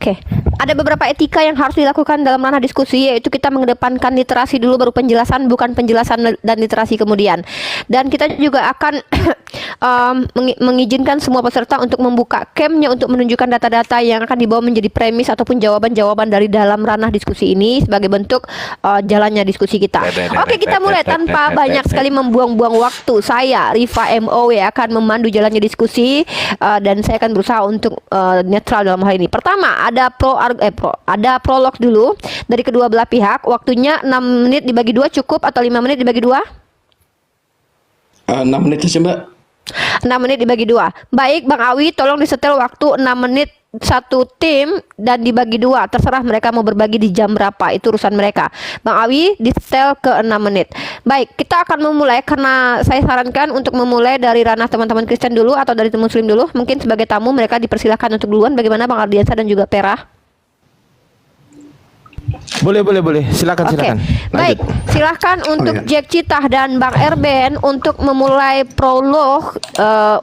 Oke, ada beberapa etika yang harus dilakukan dalam ranah diskusi, yaitu kita mengedepankan literasi dulu baru penjelasan, bukan penjelasan dan literasi kemudian. Dan kita juga akan mengizinkan semua peserta untuk membuka camnya untuk menunjukkan data-data yang akan dibawa menjadi premis ataupun jawaban-jawaban dari dalam ranah diskusi ini sebagai bentuk jalannya diskusi kita. Oke, kita mulai tanpa banyak sekali membuang-buang waktu. Saya, Rifa MO, ya, akan memandu jalannya diskusi dan saya akan berusaha untuk netral dalam hal ini. Pertama, ada prolog dulu dari kedua belah pihak. Waktunya 6 menit dibagi 2 cukup atau 5 menit dibagi 2? 6 menit aja, Mbak. 6 menit dibagi 2. Baik, Bang Awi, tolong disetel waktu 6 menit satu tim dan dibagi 2. Terserah mereka mau berbagi di jam berapa, itu urusan mereka. Bang Awi, disetel ke 6 menit. Baik, kita akan memulai karena saya sarankan untuk memulai dari ranah teman-teman Kristen dulu atau dari Muslim dulu. Mungkin sebagai tamu mereka dipersilahkan untuk duluan. Bagaimana Bang Ardiansa dan juga Pera? Boleh. Silakan. Baik, silakan untuk Jack Citah dan Bang Erben untuk memulai prolog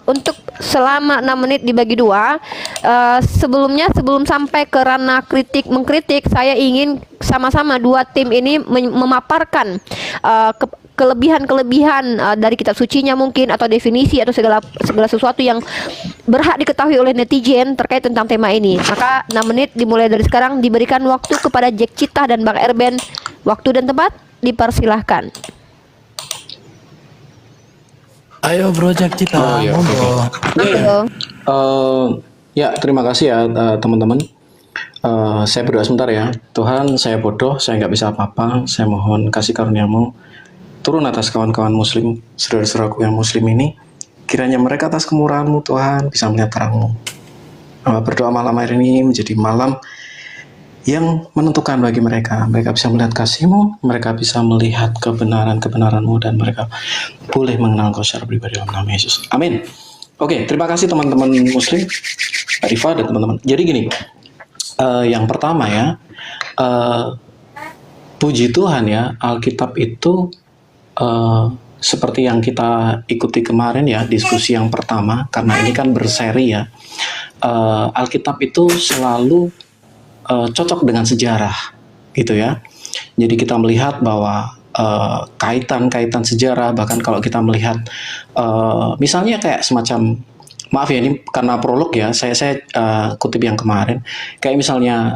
untuk selama 6 menit dibagi 2. Sebelum sampai ke ranah mengkritik, saya ingin sama-sama dua tim ini memaparkan kelebihan dari kitab sucinya mungkin, atau definisi atau segala sesuatu yang berhak diketahui oleh netizen terkait tentang tema ini. Maka 6 menit dimulai dari sekarang, diberikan waktu kepada Jack Citah dan Bang Erben. Waktu dan tempat dipersilahkan. Ayo Bro Jack Citah, Ya, terima kasih ya teman-teman. Saya berdoa sebentar ya. Tuhan, saya bodoh, saya nggak bisa apa-apa. Saya mohon kasih karunia-Mu turun atas kawan-kawan muslim, saudara-saudaraku yang muslim ini. Kiranya mereka atas kemurahan-Mu Tuhan bisa melihat terang-Mu. Berdoa malam hari ini menjadi malam yang menentukan bagi mereka. Mereka bisa melihat kasih-Mu, mereka bisa melihat kebenaran-kebenaran-Mu, dan mereka boleh mengenal Engkau secara pribadi dalam nama Yesus. Amin. Oke, terima kasih teman-teman muslim, Rifa dan teman-teman. Jadi gini, yang pertama ya, puji Tuhan ya, Alkitab itu seperti yang kita ikuti kemarin ya, diskusi yang pertama, karena ini kan berseri ya. Alkitab itu selalu cocok dengan sejarah gitu ya. Jadi kita melihat bahwa kaitan-kaitan sejarah, bahkan kalau kita melihat misalnya kayak semacam, maaf ya ini karena prolog ya, saya kutip yang kemarin, kayak misalnya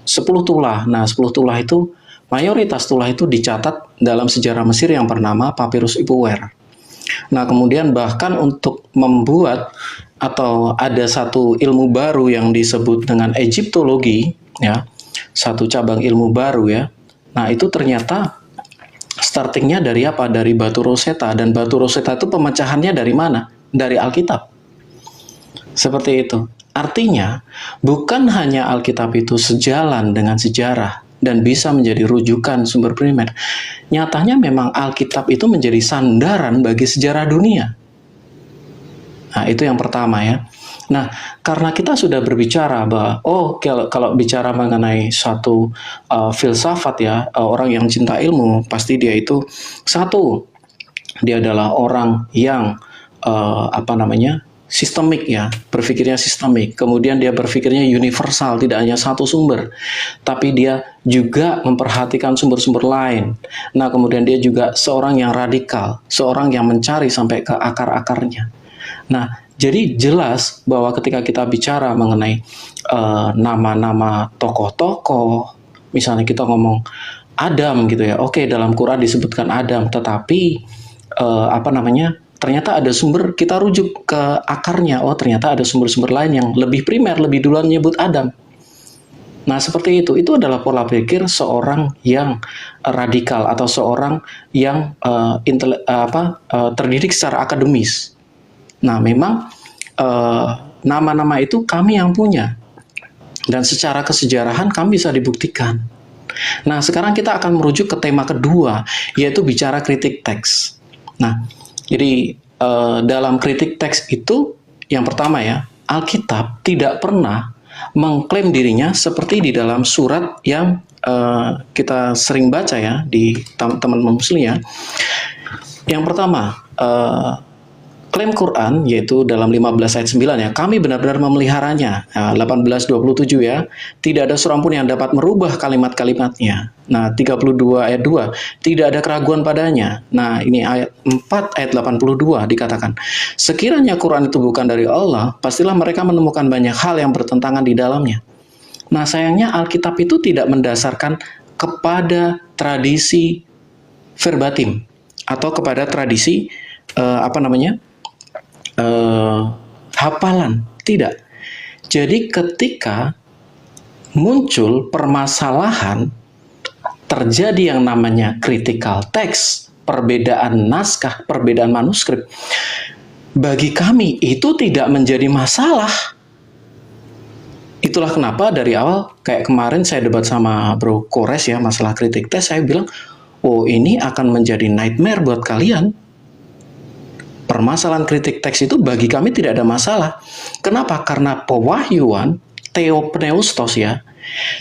10 tulah. Nah, 10 tulah itu, mayoritas tulah itu dicatat dalam sejarah Mesir yang bernama Papyrus Ipuwer. Nah, kemudian bahkan untuk membuat atau ada satu ilmu baru yang disebut dengan Egyptologi ya, satu cabang ilmu baru ya. Nah, itu ternyata startingnya dari apa? Dari batu Rosetta, dan batu Rosetta itu pemecahannya dari mana? Dari Alkitab. Seperti itu. Artinya, bukan hanya Alkitab itu sejalan dengan sejarah dan bisa menjadi rujukan sumber primer. Nyatanya memang Alkitab itu menjadi sandaran bagi sejarah dunia. Nah, itu yang pertama ya. Nah, karena kita sudah berbicara bahwa, kalau bicara mengenai suatu filsafat ya, orang yang cinta ilmu, pasti dia itu satu, dia adalah orang yang sistemik ya, berpikirnya sistemik. Kemudian dia berpikirnya universal, tidak hanya satu sumber, tapi dia juga memperhatikan sumber-sumber lain. Nah, kemudian dia juga seorang yang radikal, seorang yang mencari sampai ke akar-akarnya. Nah, jadi jelas bahwa ketika kita bicara mengenai nama-nama tokoh-tokoh, misalnya kita ngomong Adam gitu ya, oke, dalam Quran disebutkan Adam, tetapi ternyata ada sumber, kita rujuk ke akarnya. Oh, ternyata ada sumber-sumber lain yang lebih primer, lebih duluan nyebut Adam. Nah, seperti itu. Itu adalah pola pikir seorang yang radikal atau seorang yang terdidik secara akademis. Nah, memang nama-nama itu kami yang punya. Dan secara kesejarahan kami bisa dibuktikan. Nah, sekarang kita akan merujuk ke tema kedua, yaitu bicara kritik teks. Nah, jadi dalam kritik teks itu, yang pertama ya, Alkitab tidak pernah mengklaim dirinya seperti di dalam surat yang kita sering baca ya di teman-teman muslim ya. Yang pertama, klaim Quran yaitu dalam 15 ayat 9 ya, kami benar-benar memeliharanya. Nah, 18:27 ya, tidak ada seorang pun yang dapat merubah kalimat-kalimatnya. Nah, 32 ayat 2, tidak ada keraguan padanya. Nah, ini ayat 4 ayat 82 dikatakan, sekiranya Quran itu bukan dari Allah, pastilah mereka menemukan banyak hal yang bertentangan di dalamnya. Nah, sayangnya Alkitab itu tidak mendasarkan kepada tradisi verbatim atau kepada tradisi hafalan, tidak. Jadi ketika muncul permasalahan, terjadi yang namanya critical text, perbedaan naskah, perbedaan manuskrip, bagi kami itu tidak menjadi masalah. Itulah kenapa dari awal, kayak kemarin saya debat sama Bro Kores ya, masalah kritik tes, saya bilang, oh ini akan menjadi nightmare buat kalian. Permasalahan kritik teks itu bagi kami tidak ada masalah. Kenapa? Karena pewahyuan, theopneustos ya,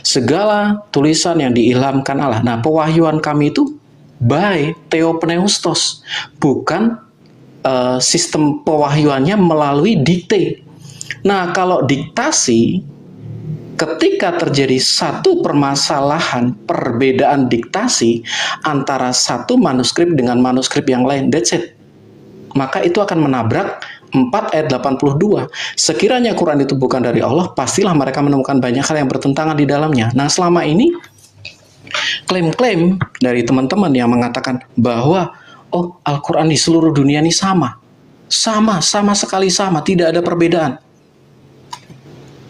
segala tulisan yang diilhamkan Allah. Nah, pewahyuan kami itu by theopneustos, bukan sistem pewahyuannya melalui dikte. Nah, kalau diktasi, ketika terjadi satu permasalahan perbedaan diktasi antara satu manuskrip dengan manuskrip yang lain, that's it. Maka itu akan menabrak 4 ayat 82. Sekiranya Quran itu bukan dari Allah, pastilah mereka menemukan banyak hal yang bertentangan di dalamnya. Nah, selama ini klaim-klaim dari teman-teman yang mengatakan bahwa oh, Al-Quran di seluruh dunia ini sama sekali sama, tidak ada perbedaan.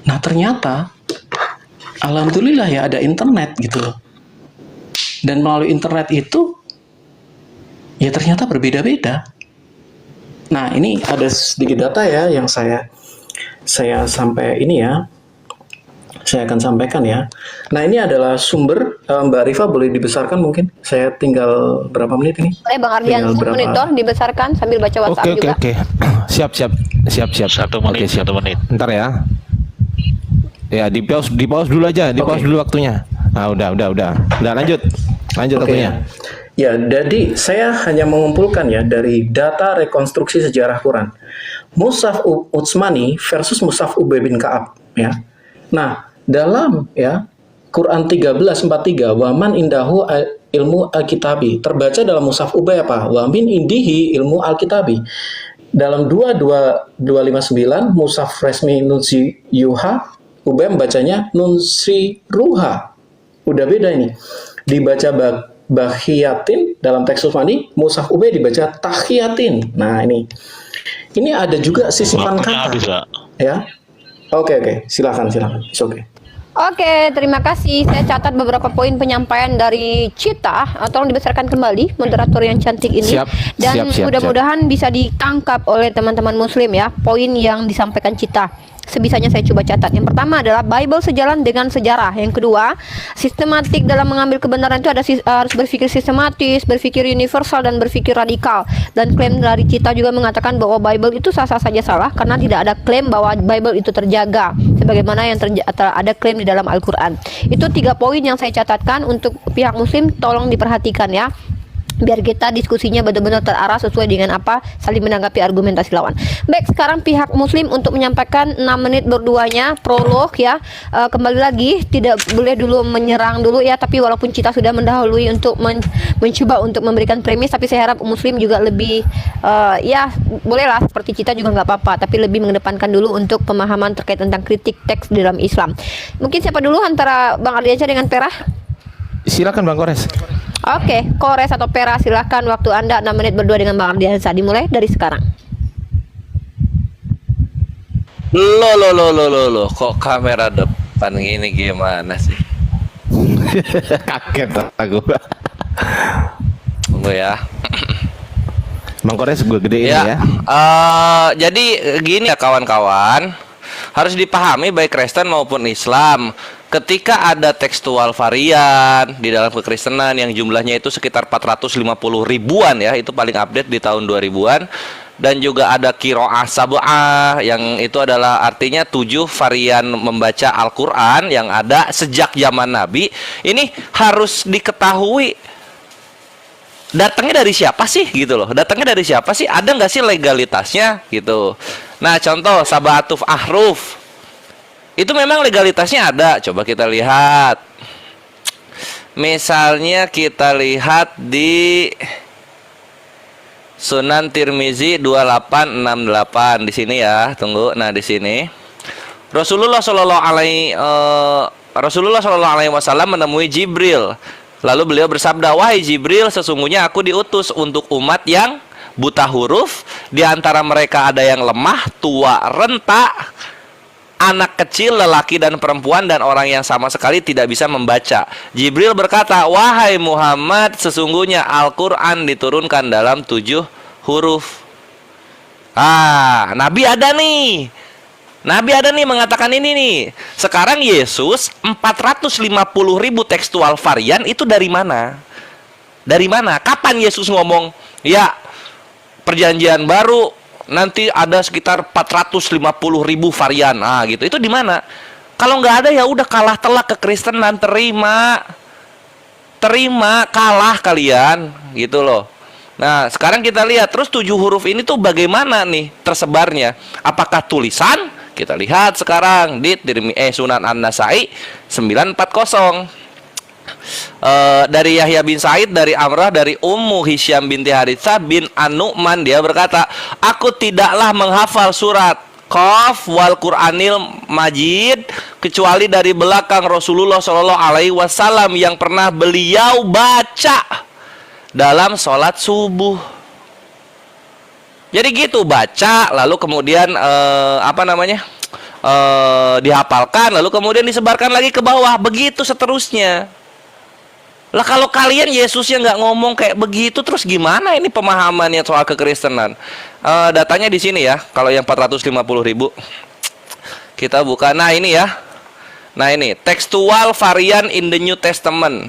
Nah, ternyata alhamdulillah ya ada internet gitu loh. Dan melalui internet itu ya ternyata berbeda-beda. Nah, ini ada sedikit data ya yang saya sampai ini ya. Saya akan sampaikan ya. Nah, ini adalah sumber, Mbak Rifa boleh dibesarkan mungkin? Saya tinggal berapa menit ini? Boleh Bang Ardian, monitor dibesarkan sambil baca WhatsApp juga. Oke. Siap. 1 menit, 1 menit. Ntar ya. Ya, di pause dulu aja, pause dulu waktunya. Nah, udah. Lanjut waktunya. Ya, jadi saya hanya mengumpulkan ya dari data rekonstruksi sejarah Quran. Mushaf Utsmani versus Mushaf Ubay bin Ka'ab ya. Nah, dalam ya Quran 1343 waman indahu ilmu al-kitabi, terbaca dalam Mushaf Ubay apa? Wamin indihi ilmu al-kitabi. Dalam 2259 Mushaf resmi Nunsi Yuha, Ubay membacanya Nunsi Ruha. Udah beda ini. Dibaca Bahiyatin dalam teks Utsmani, Mushaf Ubay dibaca Tahiyatin. Nah, ini ada juga sisipan kata. Ya. Oke. Silakan. It's okay. Oke, terima kasih. Saya catat beberapa poin penyampaian dari Cita. Tolong dibesarkan kembali moderator yang cantik ini. Dan mudah-mudahan bisa ditangkap oleh teman-teman muslim ya, poin yang disampaikan Cita. Sebisanya saya coba catat. Yang pertama adalah Bible sejalan dengan sejarah. Yang kedua, sistematik dalam mengambil kebenaran itu harus berpikir sistematis, berpikir universal, dan berpikir radikal. Dan klaim dari Cita juga mengatakan bahwa Bible itu sah-sah saja salah karena tidak ada klaim bahwa Bible itu terjaga sebagaimana yang ada klaim di dalam Al-Quran. Itu 3 poin yang saya catatkan untuk pihak muslim, tolong diperhatikan ya, biar kita diskusinya benar-benar terarah sesuai dengan apa, saling menanggapi argumentasi lawan. Baik, sekarang pihak muslim untuk menyampaikan 6 menit berduanya prolog ya. Kembali lagi, tidak boleh dulu menyerang dulu ya, tapi walaupun Cita sudah mendahului untuk mencoba untuk memberikan premis, tapi saya harap muslim juga lebih ya bolehlah seperti Cita juga nggak apa-apa, tapi lebih mengedepankan dulu untuk pemahaman terkait tentang kritik teks di dalam Islam. Mungkin siapa dulu antara Bang Ardiansyah dengan Pera? Silakan Bang Kores. Oke, Kores atau Pera, silahkan waktu Anda 6 menit berdua dengan Bang Ardiansyah, dimulai dari sekarang. Loh, kok kamera depan gini gimana sih? Kaget aku. Tunggu ya. Bang Kores gue gedein ya. Jadi gini ya kawan-kawan, harus dipahami baik Kristen maupun Islam. Ketika ada tekstual varian di dalam kekristenan yang jumlahnya itu sekitar 450 ribuan ya, itu paling update di tahun 2000-an. Dan juga ada qiraah sab'ah yang itu adalah artinya 7 varian membaca Al-Quran yang ada sejak zaman Nabi. Ini harus diketahui datangnya dari siapa sih gitu loh? Datangnya dari siapa sih? Ada nggak sih legalitasnya gitu? Nah, contoh Sabatuf Ahruf itu memang legalitasnya ada. Coba kita lihat. Misalnya kita lihat di Sunan Tirmizi 2868 di sini ya. Tunggu. Nah, di sini Rasulullah Shallallahu Alaihi Wasallam menemui Jibril. Lalu beliau bersabda, "Wahai Jibril, sesungguhnya aku diutus untuk umat yang buta huruf. Di antara mereka ada yang lemah, tua, renta, anak kecil, lelaki dan perempuan, dan orang yang sama sekali tidak bisa membaca." Jibril berkata, "Wahai Muhammad, sesungguhnya Al-Quran diturunkan dalam 7 huruf." Nabi ada nih. Nabi ada nih mengatakan ini nih. Sekarang Yesus 450.000 tekstual varian itu dari mana? Dari mana? Kapan Yesus ngomong, ya perjanjian baru nanti ada sekitar 450.000 varian. Gitu. Itu di mana? Kalau nggak ada ya udah kalah telak kekristenan, terima kalah kalian gitu loh. Nah, sekarang kita lihat terus 7 huruf ini tuh bagaimana nih tersebarnya? Apakah tulisan? Kita lihat sekarang di Sunan An-Nasai 940. Dari Yahya bin Said, dari Amrah, dari Ummu Hisyam binti Haritsah bin An-Nu'man, dia berkata, "Aku tidaklah menghafal surat Qaf wal Qur'anil Majid kecuali dari belakang Rasulullah Shallallahu Alaihi Wasallam yang pernah beliau baca dalam sholat subuh." Jadi gitu, baca lalu kemudian dihafalkan lalu kemudian disebarkan lagi ke bawah, begitu seterusnya. Lah kalau kalian Yesusnya nggak ngomong kayak begitu, terus gimana ini pemahamannya soal kekristenan? Datanya di sini ya. Kalau yang 450.000 kita buka. Nah ini ya. Nah ini textual variant in the New Testament.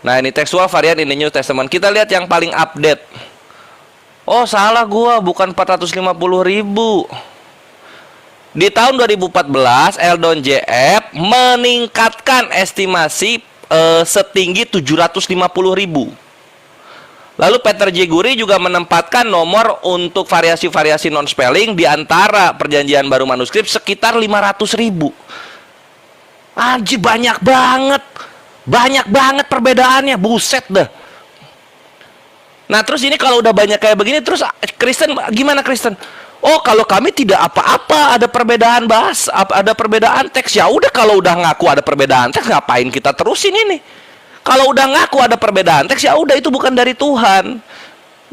Nah ini textual variant in the New Testament. Kita lihat yang paling update. Oh salah gua, bukan 450.000. Di tahun 2014 Eldon JF meningkatkan estimasi setinggi 750.000. Lalu Peter J. Guri juga menempatkan nomor untuk variasi-variasi non-spelling di antara perjanjian baru manuskrip sekitar 500.000. Anjir, banyak banget perbedaannya, buset dah. Nah terus ini kalau udah banyak kayak begini, terus Kristen gimana Kristen? Oh kalau kami tidak apa-apa, ada perbedaan ada perbedaan teks. Ya udah, kalau udah ngaku ada perbedaan teks, ngapain kita terusin ini? Kalau udah ngaku ada perbedaan teks, ya udah itu bukan dari Tuhan.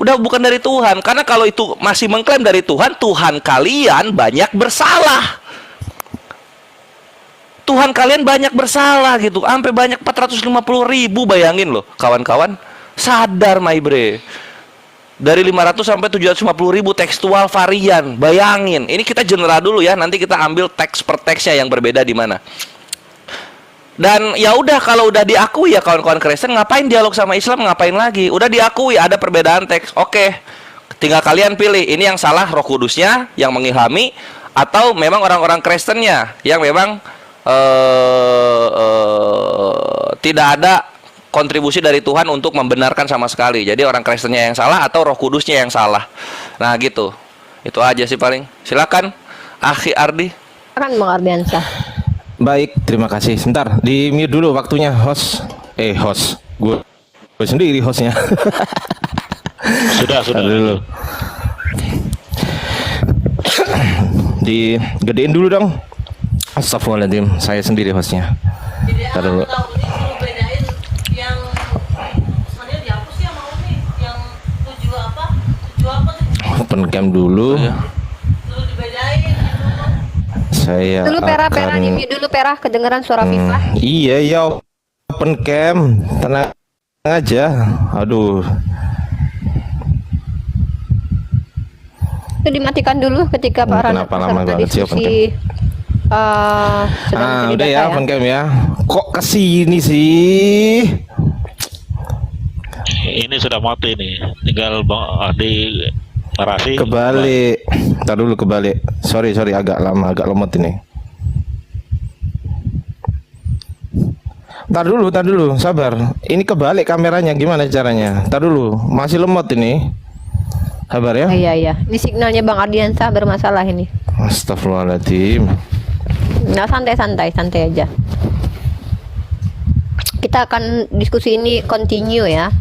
Udah bukan dari Tuhan. Karena kalau itu masih mengklaim dari Tuhan, Tuhan kalian banyak bersalah. Tuhan kalian banyak bersalah gitu. Sampai banyak 450.000, bayangin loh kawan-kawan. Sadar my bre. Dari 500 sampai 750.000 tekstual varian. Bayangin. Ini kita general dulu ya. Nanti kita ambil teks per teksnya yang berbeda di mana. Dan ya udah, kalau udah diakui ya kawan-kawan Kristen, ngapain dialog sama Islam, ngapain lagi? Udah diakui ada perbedaan teks. Oke. Tinggal kalian pilih, ini yang salah Roh Kudusnya yang mengilhami, atau memang orang-orang Kristennya yang memang tidak ada kontribusi dari Tuhan untuk membenarkan sama sekali. Jadi orang Kristennya yang salah atau Roh Kudusnya yang salah. Nah gitu. Itu aja sih paling. Silakan Akhi Ardi. Kan Bang Ardiansyah. Baik, terima kasih. Sebentar, di mute dulu waktunya host. Host. Gue sendiri hostnya. Sudah dulu. Digedein dulu dong. Astagfirullahaladzim, saya sendiri hostnya. Ntar dulu. Open cam dulu. Saya dulu Pera di mute dulu Pera, kedengeran suara FIFA. Iya ya, open cam. Tenang aja. Aduh. Itu dimatikan dulu ketika Pak Rana peserta diskusi sedang udah ya open cam ya. Kok kesini sih? Ini sudah mati nih. Tinggal Bang Ardi narasi. Kebalik. Ntar dulu kebalik. Sorry agak lama, agak lemot ini. Ntar dulu, sabar. Ini kebalik kameranya, gimana caranya? Ntar dulu, masih lemot ini. Sabar ya. Iya. Ini signalnya Bang Ardiansah bermasalah ini. Astagfirullahaladzim. Nah, santai aja. Kita akan diskusi ini continue ya.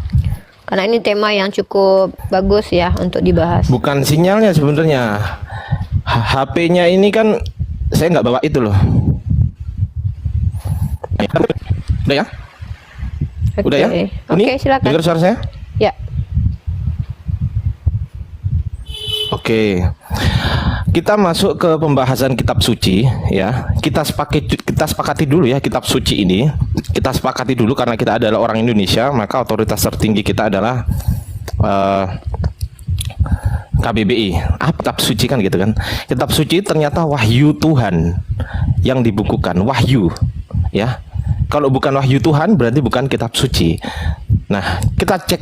Karena ini tema yang cukup bagus ya untuk dibahas. Bukan sinyalnya sebenarnya. HP-nya ini kan saya nggak bawa itu loh. Udah ya? Udah ya? Oke, silakan. Dengar suara saya? Ya. Oke. Kita masuk ke pembahasan kitab suci ya. Kita sepakati dulu ya kitab suci ini. Kita sepakati dulu karena kita adalah orang Indonesia, maka otoritas tertinggi kita adalah KBBI. Kitab suci kan gitu kan. Kitab suci ternyata wahyu Tuhan yang dibukukan, wahyu ya. Kalau bukan wahyu Tuhan berarti bukan kitab suci. Nah, kita cek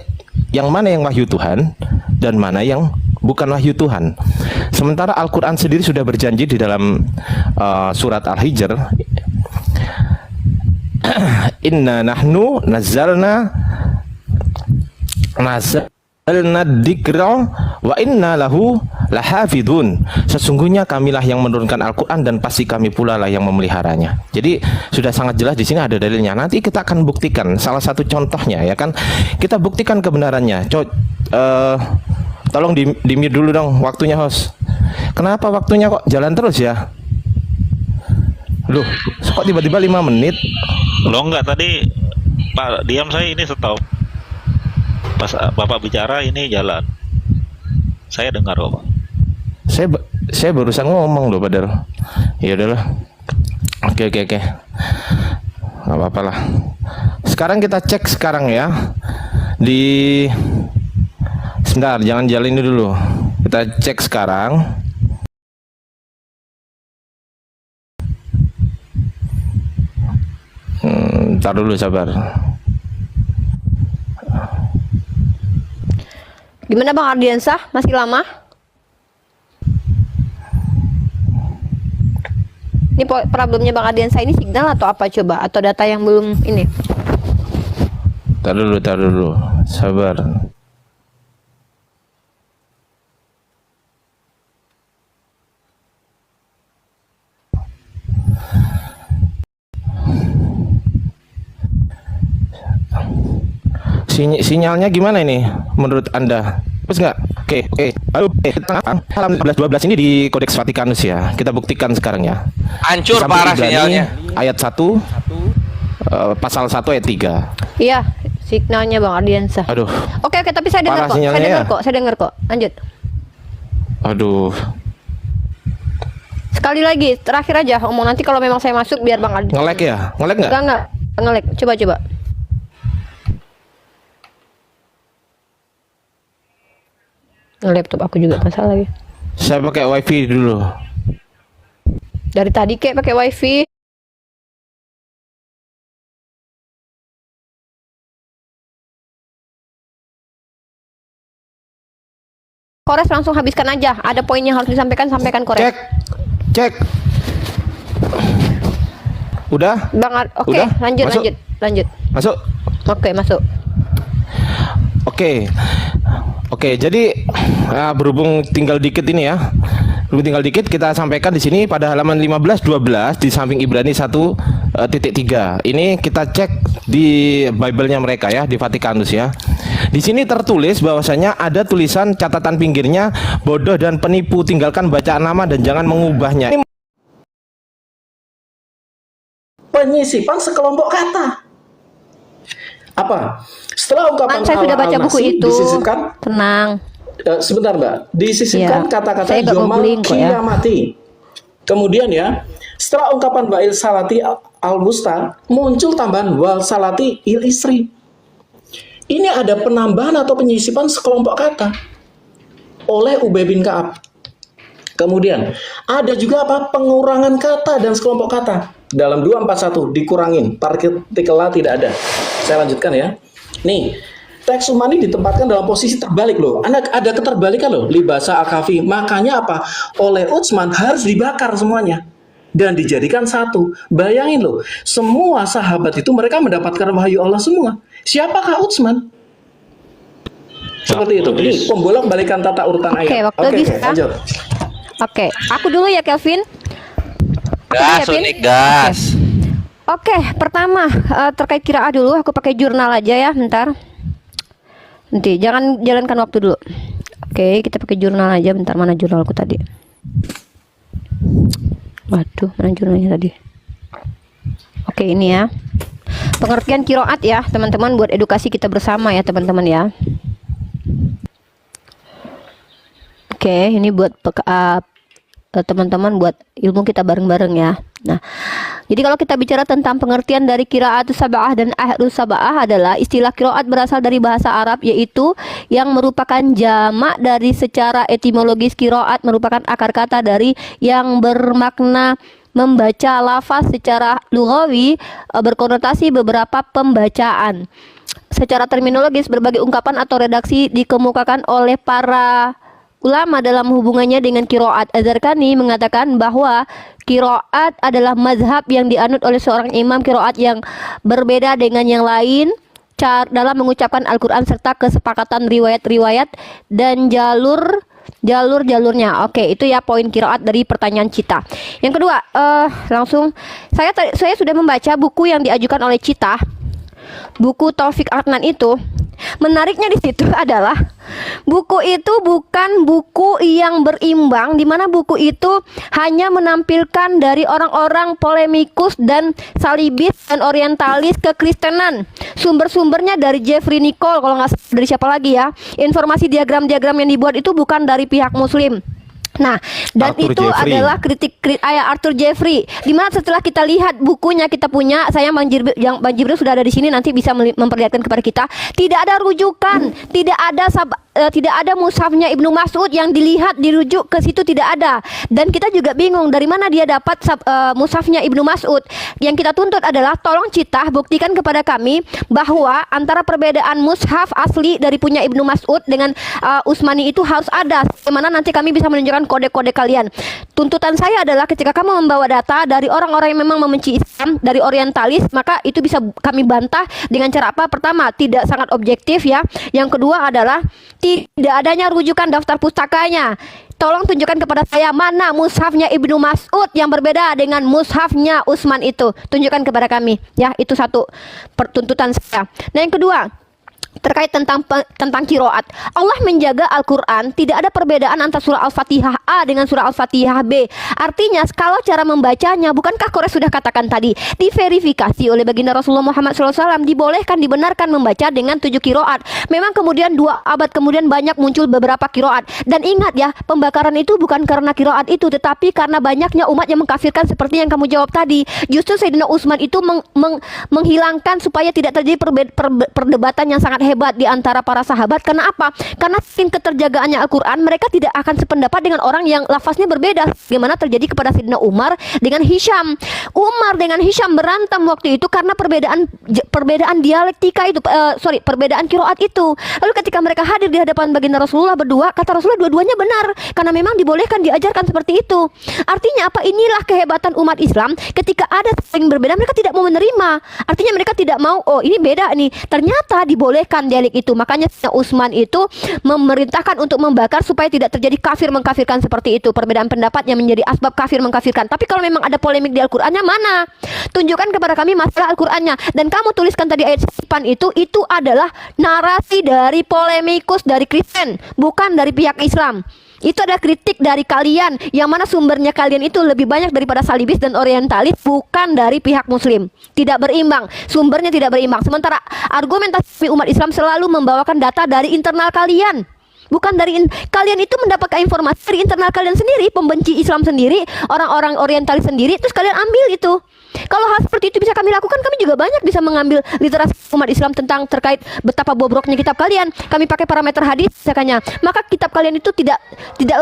yang mana yang wahyu Tuhan dan mana yang bukan wahyu Tuhan. Sementara Al-Quran sendiri sudah berjanji di dalam surat Al-Hijr, Inna nahnu nazzalna dzikra wa inna lahu lahafidun. Sesungguhnya kamilah yang menurunkan Al-Quran dan pasti kami pula lah yang memeliharanya. Jadi sudah sangat jelas di sini ada dalilnya. Nanti kita akan buktikan salah satu contohnya ya kan. Kita buktikan kebenarannya. Tolong di mute dulu dong waktunya, host. Kenapa waktunya kok jalan terus ya? Loh, kok tiba-tiba 5 menit? Lo enggak tadi Pak diam, saya ini stop. Pas Bapak bicara ini jalan. Saya dengar kok, Pak. Saya barusan ngomong loh padahal. Ya udahlah. Oke. Enggak apa-apa lah. Sekarang kita cek sekarang ya. Sebentar, jangan jalan ini dulu. Kita cek sekarang. Ntar dulu, sabar. Gimana Bang Ardiansah? Masih lama? Ini problemnya Bang Ardiansah ini signal atau apa coba? Atau data yang belum ini? Tar dulu. Sabar. Sinyalnya gimana ini menurut Anda? Bagus nggak? Oke. Lalu halaman 11-12 ini di Kodeks Vatikanus ya. Kita buktikan sekarang ya. Hancur Sampai parah Ibrani, sinyalnya. Ayat 1 pasal 1 ayat 3. Iya, signalnya Bang Ardiansah. Aduh. Oke, tapi saya dengar Parah kok. sinyalnya ya? Saya dengar kok. Lanjut. Aduh. Sekali lagi, terakhir aja ngomong, nanti kalau memang saya masuk biar Bang Ardiansah. Nge-lag ya? Nge-lag nggak? Enggak. Nge-lag. Coba. Laptop aku juga masalah ya. Saya pakai wifi dulu. Dari tadi kayak pakai wifi. Kores langsung habiskan aja. Ada poin yang harus sampaikan Kores. Cek. Udah? Oke, Udah? lanjut. Masuk. Oke, masuk. Oke, jadi berhubung tinggal dikit ini ya. Kita sampaikan di sini pada halaman 15-12 di samping Ibrani 1:3. Ini kita cek di Bible-nya mereka ya, di Vatikanus ya. Di sini tertulis bahwasanya ada tulisan catatan pinggirnya, bodoh dan penipu, tinggalkan bacaan nama dan jangan mengubahnya. Ini Penyisipan sekelompok kata. Apa? Setelah ungkapan Saya sudah baca buku itu. disisipkan, Tenang. sebentar Mbak, disisipkan Ya, kata-kata saya nggak mau Yomal bullying kok ya. Kiamati. Kemudian ya, setelah ungkapan Ba'il Salati al-Wusta, muncul tambahan Wal Salati il Isri. Ini ada penambahan atau penyisipan sekelompok kata oleh Ubay bin Ka'ab. Kemudian ada juga apa? Pengurangan kata dan sekelompok kata. Dalam 241 dikurangin, partikelah tidak ada. Saya lanjutkan ya. Nih, teks Umani ditempatkan dalam posisi terbalik loh. Ada keterbalikan loh. Libasa akafi. Makanya apa? Oleh Utsman harus dibakar semuanya. dan dijadikan satu. Bayangin loh, semua sahabat itu mereka mendapatkan wahyu Allah semua. Siapakah Utsman? Seperti itu. Ini pembolak-balikan tata urutan Oke, ayat. waktu habis, ya. lanjut. Oke, aku dulu ya Kelvin. Gas, Pin? Unik, gas. Oke, pertama terkait kiraat dulu, aku pakai jurnal aja ya, bentar. Nanti jangan jalankan waktu dulu. Oke, kita pakai jurnal aja, bentar, mana jurnalku tadi? Waduh, mana jurnalnya tadi? Oke, ini ya. Pengertian kiraat ya, teman-teman, buat edukasi kita bersama ya, teman-teman ya. Oke, ini buat teman-teman, buat ilmu kita bareng-bareng ya. Nah, jadi kalau kita bicara tentang pengertian dari qiraatus sab'ah dan ahlus sab'ah adalah istilah qiraat berasal dari bahasa Arab, yaitu yang merupakan jamak dari secara etimologis. Qiraat merupakan akar kata dari yang bermakna membaca. Lafaz secara lugawi berkonotasi beberapa pembacaan. Secara terminologis, berbagai ungkapan atau redaksi dikemukakan oleh para ulama dalam hubungannya dengan qiraat. Az-Zarqani mengatakan bahwa qiraat adalah mazhab yang dianut oleh seorang imam qiraat yang berbeda dengan yang lain dalam mengucapkan Al-Quran serta kesepakatan riwayat-riwayat dan jalurnya. Oke, itu ya poin qiraat dari pertanyaan Cita. Yang kedua, langsung saya sudah membaca buku yang diajukan oleh Cita, buku Taufik Adnan itu. Menariknya di situ adalah buku itu bukan buku yang berimbang, di mana buku itu hanya menampilkan dari orang-orang polemikus dan salibis dan orientalis kekristenan. Sumber-sumbernya dari Jeffrey Nicole, kalau nggak dari siapa lagi ya. Informasi diagram-diagram yang dibuat itu bukan dari pihak Muslim. Nah, dan Arthur itu Jeffrey. adalah kritik Arthur Jeffrey. Dimana setelah kita lihat bukunya, kita punya, Bang Jibril sudah ada di sini, nanti bisa memperlihatkan kepada kita. Tidak ada rujukan, tidak ada mushafnya Ibnu Mas'ud yang dilihat, dirujuk ke situ, tidak ada. Dan kita juga bingung dari mana dia dapat mushafnya Ibnu Mas'ud. Yang kita tuntut adalah tolong Cita buktikan kepada kami bahwa antara perbedaan mushaf asli dari punya Ibnu Mas'ud dengan Utsmani itu harus ada. Bagaimana nanti kami bisa menunjukkan kode-kode kalian. Tuntutan saya adalah ketika kamu membawa data dari orang-orang yang memang membenci Islam, dari orientalis, maka itu bisa kami bantah dengan cara apa? Pertama, tidak sangat objektif ya. Yang kedua adalah tidak adanya rujukan daftar pustakanya. Tolong tunjukkan kepada saya mana mushafnya Ibnu Mas'ud yang berbeda dengan mushafnya Utsman itu. Tunjukkan kepada kami ya, itu satu pertuntutan saya. Nah, yang kedua, terkait tentang qiraat. Allah menjaga Al-Quran, tidak ada perbedaan antara surah Al-Fatihah A dengan surah Al-Fatihah B. Artinya, kalau cara membacanya, bukankah Quraisy sudah katakan tadi, diverifikasi oleh baginda Rasulullah Muhammad SAW, dibolehkan, dibenarkan membaca dengan 7 qiraat. Memang kemudian 2 abad kemudian banyak muncul beberapa qiraat. Dan ingat ya, pembakaran itu bukan karena qiraat itu, tetapi karena banyaknya umat yang mengkafirkan seperti yang kamu jawab tadi. Justru Sayyidina Utsman itu menghilangkan supaya tidak terjadi perdebatan yang sangat hebat di antara para sahabat. Karena apa? Karena saking keterjagaannya Al-Quran, mereka tidak akan sependapat dengan orang yang lafaznya berbeda. Bagaimana terjadi kepada Sayyidina Umar dengan Hisham. Umar dengan Hisham berantem waktu itu karena perbedaan dialektika itu, perbedaan qiraat itu. Lalu ketika mereka hadir di hadapan baginda Rasulullah berdua, kata Rasulullah dua-duanya benar, karena memang dibolehkan diajarkan seperti itu. Artinya apa? Inilah kehebatan umat Islam. Ketika ada yang berbeda, mereka tidak mau menerima. Artinya mereka tidak mau, oh ini beda nih. Ternyata dibolehkan dialek itu. Makanya Utsman itu memerintahkan untuk membakar supaya tidak terjadi kafir mengkafirkan seperti itu. Perbedaan pendapat yang menjadi asbab kafir mengkafirkan. Tapi kalau memang ada polemik di Al-Qur'annya, mana? Tunjukkan kepada kami masalah Al-Qur'annya. Dan kamu tuliskan tadi ayat sisipan itu adalah narasi dari polemikus dari Kristen, bukan dari pihak Islam. Itu adalah kritik dari kalian, yang mana sumbernya kalian itu lebih banyak daripada salibis dan orientalis, bukan dari pihak Muslim. Tidak berimbang, sumbernya tidak berimbang. Sementara argumentasi umat Islam selalu membawakan data dari internal kalian, bukan dari kalian itu mendapatkan informasi dari internal kalian sendiri, pembenci Islam sendiri, orang-orang orientalis sendiri, terus kalian ambil itu. Kalau hal seperti itu bisa kami lakukan, kami juga banyak bisa mengambil literasi umat Islam tentang terkait betapa bobroknya kitab kalian. Kami pakai parameter hadis misalnya, maka kitab kalian itu tidak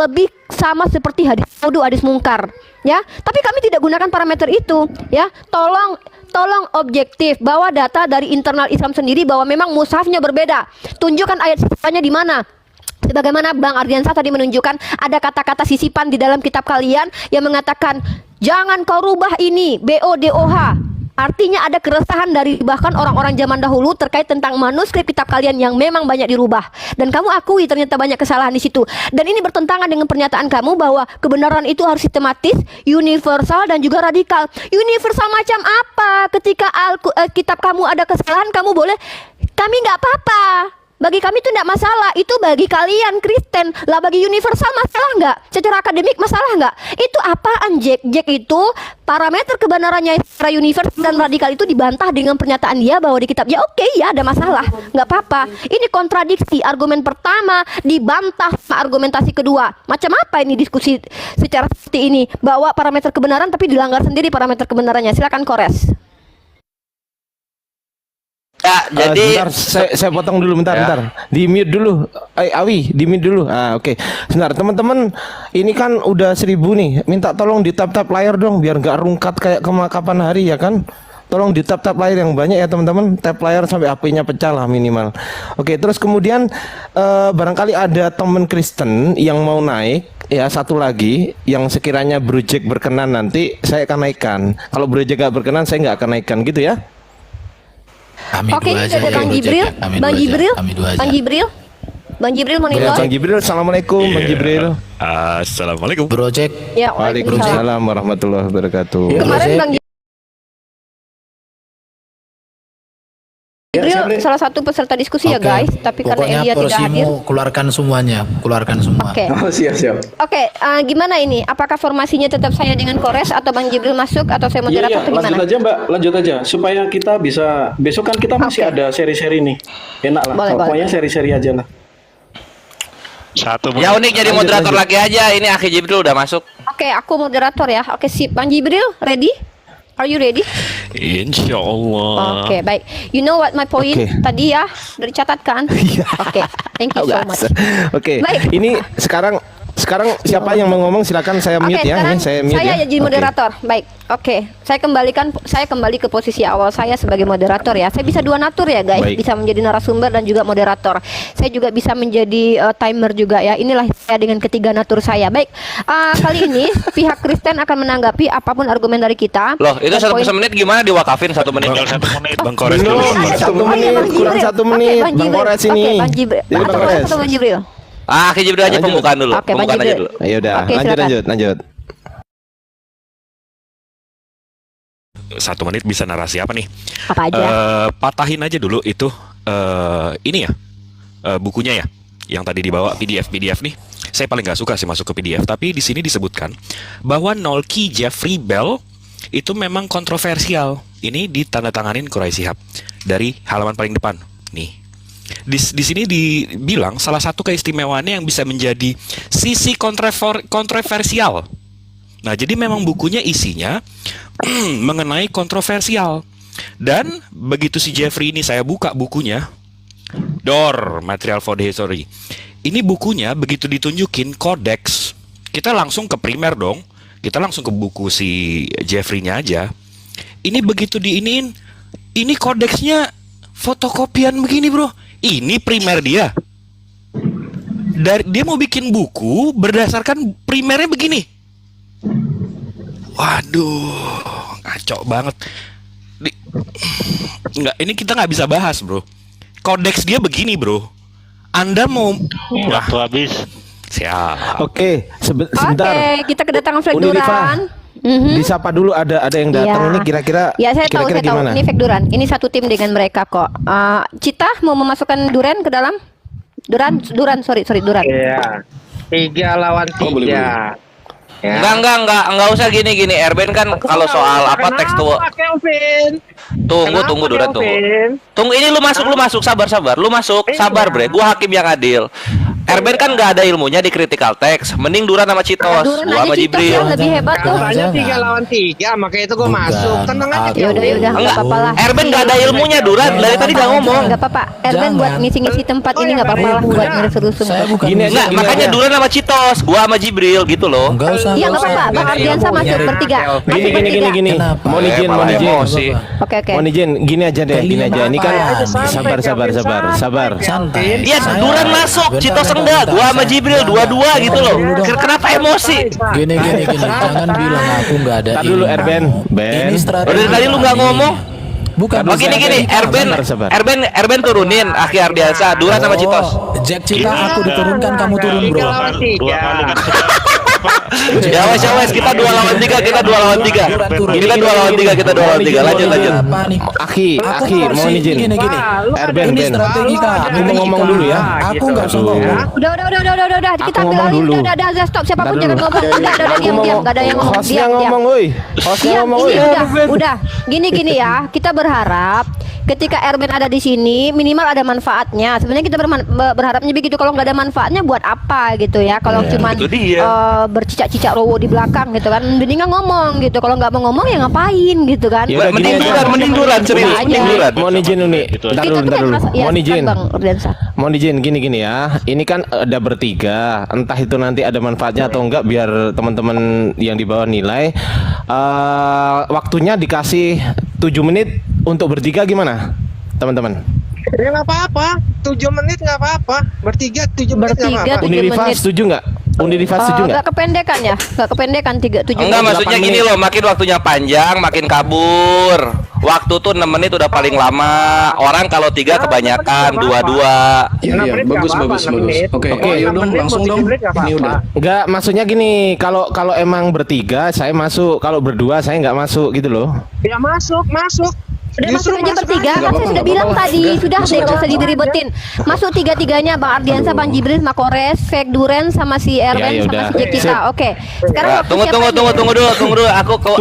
lebih sama seperti hadis maudhu, hadis mungkar, ya. Tapi kami tidak gunakan parameter itu, ya. Tolong objektif, bawa data dari internal Islam sendiri bahwa memang mushafnya berbeda. Tunjukkan ayat sisipannya di mana. Sebagaimana Bang Ardiansah tadi menunjukkan ada kata-kata sisipan di dalam kitab kalian yang mengatakan Jangan kau rubah ini, BODOH. Artinya ada keresahan dari bahkan orang-orang zaman dahulu terkait tentang manuskrip kitab kalian yang memang banyak dirubah. Dan kamu akui ternyata banyak kesalahan di situ. Dan ini bertentangan dengan pernyataan kamu bahwa kebenaran itu harus sistematis, universal, dan juga radikal. Universal macam apa? Ketika kitab kamu ada kesalahan, kamu boleh, kami nggak apa-apa. Bagi kami itu tidak masalah. Itu bagi kalian Kristen. Lah bagi universal masalah nggak? Secara akademik masalah nggak? Itu apaan, Jack? Jack itu parameter kebenarannya secara universal dan radikal itu dibantah dengan pernyataan dia bahwa di kitab ya oke, ya ada masalah, nggak apa-apa. Ini kontradiksi. Argumen pertama dibantah sama argumentasi kedua. Macam apa ini diskusi secara seperti ini? Bahwa parameter kebenaran tapi dilanggar sendiri parameter kebenarannya. Silakan Kores. Ya, jadi bentar, saya potong dulu bentar. Di mute dulu. Awi, di mute dulu. Oke. Sebentar, teman-teman. Ini kan udah 1000 nih. Minta tolong di tap-tap layar dong biar nggak rungkat kayak kemakapan hari ya kan. Tolong di tap-tap layar yang banyak ya teman-teman. Tap layar sampai HP-nya pecah lah minimal. Oke, terus kemudian barangkali ada teman Kristen yang mau naik ya, satu lagi yang sekiranya Bro Jack berkenan nanti saya akan naikkan. Kalau Bro Jack gak berkenan saya nggak akan naikkan gitu ya. Oke, ini ada Bang Jibril. Bang Jibril. Bang Jibril monitor. Bang Jibril, assalamualaikum. Bang Jibril. Assalamualaikum. Bro Jack. Ya, Waalaikumsalam warahmatullahi wabarakatuh. Kemarin Bang Jibril salah satu peserta diskusi ya guys, tapi karena Elia tidak hadir. Keluarkan semuanya, keluarkan semua. Oke. Oh, siap. Oke, gimana ini? Apakah formasinya tetap saya dengan Kores atau Bang Jibril masuk atau saya moderator Iya, atau gimana? lanjut aja Mbak, lanjut aja supaya kita bisa, besok kan kita masih ada seri-seri nih. Enak lah, Boleh, pokoknya seri-seri aja lah. Satu ya unik jadi moderator lagi aja. Ini Akhi Jibril udah masuk. Oke, aku moderator ya. Oke, sip. Bang Jibril, ready? Are you ready? Insya Allah. Oke, baik. You know what my point tadi ya? Udah dicatatkan? Oke, thank you so much. Oke, Baik. ini sekarang siapa yang mau ngomong silakan saya mute ya. sekarang Ini saya mute ya. jadi moderator. Baik. Oke, saya kembali ke posisi awal saya sebagai moderator ya. Saya bisa dua natur ya guys, Baik. bisa menjadi narasumber dan juga moderator. Saya juga bisa menjadi timer juga ya. Inilah saya dengan ketiga natur saya. Baik, kali ini pihak Kristen akan menanggapi apapun argumen dari kita. Loh, itu Dan satu poin- menit gimana diwakafin 1 menit? Tinggal 1 menit Bang Kores dulu. Belum, Oh, 1 iya, menit, Bang kurang Jibril. 1 Oke, menit. Bang Bang Jibril. Kores ini. Oke, Bang Jibril. Jadi Bang Kores. Atau Bang Jibril. Akhi Jibril aja Lanjut. pembukaan dulu. Oke, Bang Pembukaan aja Jibril. dulu. Ayo udah, Oke, silakan. lanjut. 1 menit bisa narasi apa nih? Apa aja? Patahin aja dulu itu ini ya bukunya ya, yang tadi dibawa PDF nih. Saya paling nggak suka sih masuk ke PDF, tapi di sini disebutkan bahwa Nolki Jeffrey Bell itu memang kontroversial. Ini ditandatanganin Quraisy Shihab dari halaman paling depan. Nih. Di sini dibilang salah satu keistimewaannya yang bisa menjadi sisi kontroversial. Nah, jadi memang bukunya isinya mengenai kontroversial. Dan begitu si Jeffrey ini saya buka bukunya, Door Material for the History. Ini bukunya begitu ditunjukin kodeks, kita langsung ke primer dong. Kita langsung ke buku si Jeffrey-nya aja. Ini begitu diiniin, ini kodeksnya fotokopian begini, Bro. Ini primer dia. Dia mau bikin buku berdasarkan primernya begini. Waduh, ngaco banget. Ini kita nggak bisa bahas, Bro. Kodeks dia begini, Bro. Anda mau Waktu habis. siap. Oke, sebentar. Oke, kita kedatangan Fred Unilever. Duran. Mhm. Disapa dulu ada yang datang Iya. ini kira-kira. Ya, saya tahu. gimana? Ini Fred Duran. Ini satu tim dengan mereka kok. Cita mau memasukkan Duran ke dalam? Duran, sorry, Duran. Iya. 3 lawan 3. Ya. Enggak usah gini. Erben kan kalau soal apa tekstual. Kelvin? Tunggu Duran, tunggu. Tunggu, ini lu masuk, sabar. Lu masuk, sabar bre. Gua hakim yang adil. Erben kan nggak ada ilmunya di critical text. Mending Duran sama Citos. Duran Gua aja sama Citos Jibril. yang lebih hebat tuh. Katanya 3 lawan 3, makanya itu gue masuk. Tenang aja. Ya udah, Enggak, nggak apa-apa lah. Erben nggak ada ilmunya Duran. Dari tadi nggak ngomong. Nggak apa-apa. Erben buat ngisi-ngisi tempat ini nggak apa-apa lah, buat ngerus-rusung. Saya bukan Gini Enggak, aja. makanya Duran sama Citos. Gua sama Jibril gitu loh. Enggak usah. Iya, nggak apa-apa. Bang Ardiansa masuk bertiga. Gini. Kenapa? Mohon izin. Malah emosi. Oke. Mohon izin, gini aja deh, gini aja. Ini kan sabar. Santai. Iya, Saya- Duran masuk, bentar, Citos bentar. enggak, gua sama Jibril dua-dua gitu loh. Kenapa emosi? Gini, jangan bilang aku nggak ada. Tar dulu Erben. Ben. Ini strategi. Udah tadi lu nggak ngomong? Bukan. Oh gini, Erben turunin Aki Ardiansa, Duran sama Citos. Jack Cita aku diturunkan, kamu turun bro. Dua kali kan sudah Ya wes, kita 2 lawan 3, kita 2 lawan 3. Kita 2 lawan 3, kita 2 lawan 3. Lanjut. Apa nih? Aki, mohon izin. Gini. Erben, Ini Ben. strategi kak. Aku mau ngomong dulu ya. Aku nggak usah ngomong. Udah. Kita Aku ambil ngomong alih. dulu. Udah, stop. Siapapun Ntar jangan dulu. ngomong. Udah, diam. Gak ada yang ngomong. Hostnya Diam. ngomong, woi. Hostnya Diam, ngomong, ini woi. udah. Gini ya. Kita berharap ketika Erben ada di sini minimal ada manfaatnya. Sebenarnya kita berharapnya begitu. Kalau nggak ada manfaatnya buat apa gitu ya? Kalau cuman itu dia. bercicak-cicak rowo di belakang gitu kan, mendingan ngomong gitu. Kalau nggak mau ngomong ya ngapain gitu kan? Ya udah, gini aja. Mending duran serius. Udah aja. Mending duran. Mohon izin Uni. Ntar Itu dulu. kan masa- ya, Mohon izin. Bang Ardiansa. Mohon izin gini ya. Ini kan ada bertiga. Entah itu nanti ada manfaatnya atau enggak, biar teman-teman yang di bawah nilai. Waktunya dikasih 7 menit untuk bertiga, gimana teman-teman? Ya nggak apa-apa. 7 menit nggak apa-apa. Bertiga 7 menit nggak Bertiga, apa-apa. 7 Unirifa menit. setuju nggak? Unirifa setuju nggak? Nggak kependekan ya? Nggak kependekan 7 Enggak, maksudnya 8 gini menit. loh, makin waktunya panjang, makin kabur. Waktu tuh 6 menit udah paling lama. Orang kalau 3 kebanyakan, 2-2. Iya, bagus. Oke, ayo dong, langsung dong. Ini udah. Enggak, maksudnya gini, kalau emang bertiga saya masuk, kalau berdua saya nggak masuk gitu loh. Ya masuk. Udah masuk aja bertiga kan saya sudah bilang tadi. Sudah deh, nggak usah diribetin. Masuk 3-3-nya Bang Ardiansa, Bang Jibril, Makores, Fek Duren sama si Erben Ya, sama udah. si Jack Cita. Oke. Sekarang Nah, waktu tunggu siapa dulu.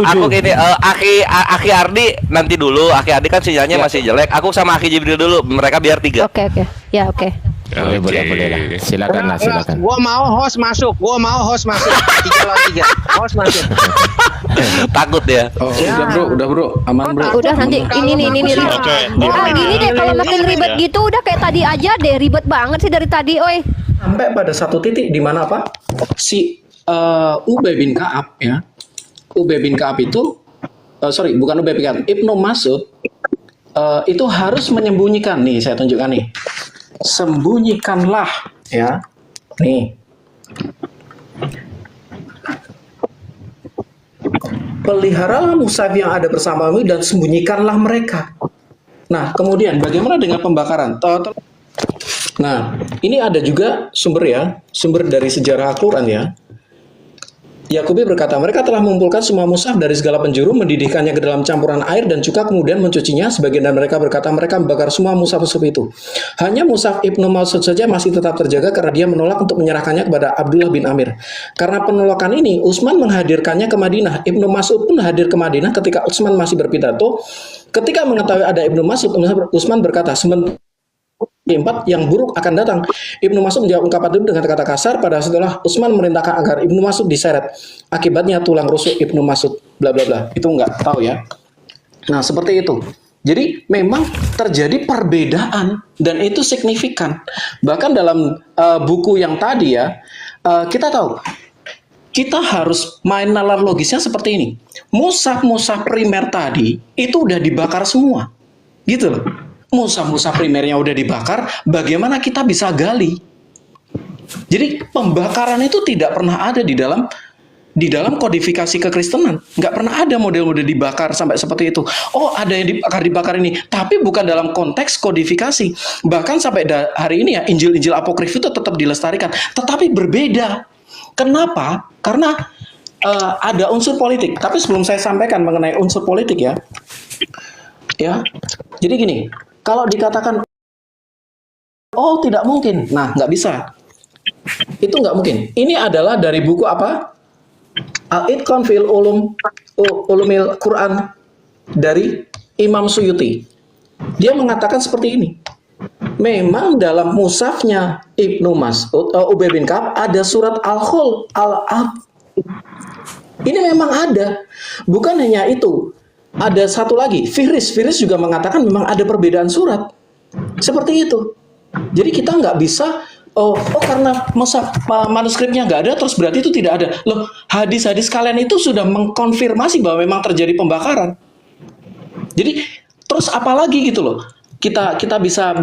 Aku gini, Aki Ardi nanti dulu. Aki Ardi kan sinyalnya masih jelek. Aku sama Aki Jibril dulu. Mereka biar 3. Oke. Ya, oke. Boleh lah. Silakan. Gua mau host masuk. 3 lawan 3. Host masuk. Takut ya. Oh, udah bro, aman bro. Udah nanti ini ribet. Oke, Gini deh, kalau makin ribet Ya. gitu udah kayak tadi aja deh, ribet banget sih dari tadi, oi. Sampai pada satu titik di mana apa? Si Ubay bin Ka'ab ya. Ubay bin Ka'ab itu bukan Ubay bin Ka'ab, Ibnu Mas'ud itu harus menyembunyikan nih, saya tunjukkan nih. Sembunyikanlah ya. Nih. Peliharalah mushaf yang ada bersamamu dan sembunyikanlah mereka. Nah, kemudian bagaimana dengan pembakaran? Nah, ini ada juga sumber dari sejarah Al-Quran ya. Yakubi berkata, mereka telah mengumpulkan semua mushaf dari segala penjuru, mendidihkannya ke dalam campuran air dan cuka, kemudian mencucinya. Sebagian dari mereka berkata, mereka membakar semua mushaf-mushaf itu. Hanya mushaf Ibnu Mas'ud saja masih tetap terjaga karena dia menolak untuk menyerahkannya kepada Abdullah bin Amir. Karena penolakan ini, Utsman menghadirkannya ke Madinah. Ibnu Mas'ud pun hadir ke Madinah ketika Utsman masih berpidato. Ketika mengetahui ada Ibnu Mas'ud, Utsman berkata, sebentar 4 yang buruk akan datang. Ibnu Mas'ud menjawab ungkapan itu dengan kata kasar. Pada setelah Utsman merintahkan agar Ibnu Mas'ud diseret. Akibatnya tulang rusuk Ibnu Mas'ud bla bla bla. Itu nggak tahu ya. Nah, seperti itu. Jadi memang terjadi perbedaan dan itu signifikan. Bahkan dalam buku yang tadi ya, kita tahu kita harus main nalar logisnya seperti ini. Mushaf-mushaf primer tadi itu udah dibakar semua. Gitu loh. Mushaf-mushaf primernya udah dibakar, bagaimana kita bisa gali? Jadi pembakaran itu tidak pernah ada di dalam kodifikasi kekristenan. Nggak pernah ada model-model dibakar sampai seperti itu. Oh, ada yang dibakar ini, tapi bukan dalam konteks kodifikasi. Bahkan sampai hari ini ya, Injil-Injil apokrif itu tetap dilestarikan, tetapi berbeda. Kenapa? Karena ada unsur politik. Tapi sebelum saya sampaikan mengenai unsur politik ya, jadi gini. Kalau dikatakan, oh tidak mungkin, nah nggak bisa. Itu nggak mungkin. Ini adalah dari buku apa? Al-Itqan fil Ulumil Quran dari Imam Suyuti. Dia mengatakan seperti ini. Memang dalam mushafnya Ibnu Mas'ud, Ubay bin Ka'ab ada surat Al-Khul, Al-Ab. Ini memang ada. Bukan hanya itu. Ada satu lagi, Firis juga mengatakan memang ada perbedaan surat. Seperti itu. Jadi kita nggak bisa, karena manuskripnya nggak ada, terus berarti itu tidak ada. Loh, hadis-hadis kalian itu sudah mengkonfirmasi bahwa memang terjadi pembakaran. Jadi, terus apa lagi gitu loh. Kita bisa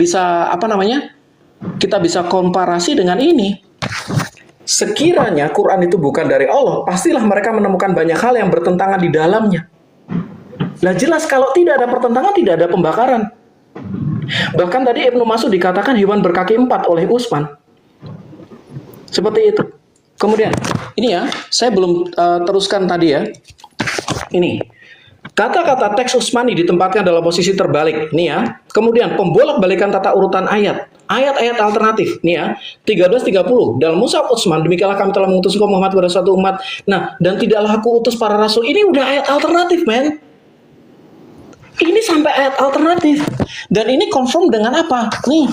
kita bisa komparasi dengan ini. Sekiranya Quran itu bukan dari Allah, pastilah mereka menemukan banyak hal yang bertentangan di dalamnya. Nah jelas kalau tidak ada pertentangan, tidak ada pembakaran. Bahkan tadi Ibnu Mas'ud dikatakan hewan berkaki 4 oleh Utsman. Seperti itu. Kemudian, ini ya, saya belum teruskan tadi ya. Ini, kata-kata teks Utsmani ditempatkan dalam posisi terbalik. Ini ya. Kemudian, pembolak-balikan tata urutan ayat. Ayat-ayat alternatif. Ini ya, 13:30. Dalam Mushaf Utsman, demikianlah kami telah mengutus engkau Muhammad pada suatu umat. Nah, dan tidaklah aku utus para rasul. Ini udah ayat alternatif, men. Ini sampai ayat alternatif. Dan ini confirm dengan apa? Nih,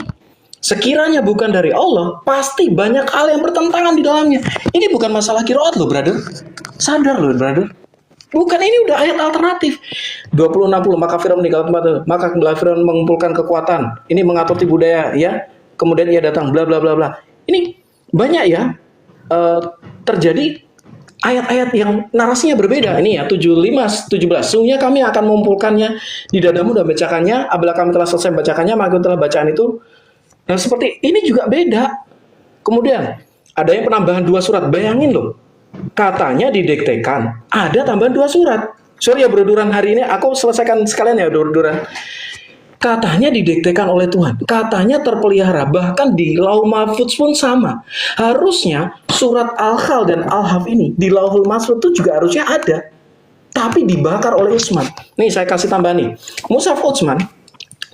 sekiranya bukan dari Allah, pasti banyak hal yang bertentangan di dalamnya. Ini bukan masalah qiraat loh, brother. Sadar loh, brother. Bukan, ini udah ayat alternatif. 20:60, maka Firaun meninggal tempat, maka Firaun mengumpulkan kekuatan. Ini mengatur budaya, ya. Kemudian ia datang, bla bla bla bla. Ini banyak ya terjadi ayat-ayat yang narasinya berbeda. Ini ya, 75-17. Sungguhnya kami akan mengumpulkannya di dadamu dan bacakannya. Apabila kami telah selesai bacakannya, maka telah bacaan itu. Nah, seperti ini juga beda. Kemudian, ada yang penambahan 2 surat. Bayangin loh. Katanya didiktekan. Ada tambahan 2 surat. Sorry ya, Bro Duran, hari ini aku selesaikan sekalian ya, Bro Duran. Katanya didiktekan oleh Tuhan. Katanya terpelihara. Bahkan di Lauh Mahfudz pun sama. Harusnya surat Al-Khal dan Al-Haf ini di Lauhul Mahfudz itu juga harusnya ada. Tapi dibakar oleh Utsman. Nih saya kasih tambahan nih. Mushaf Utsman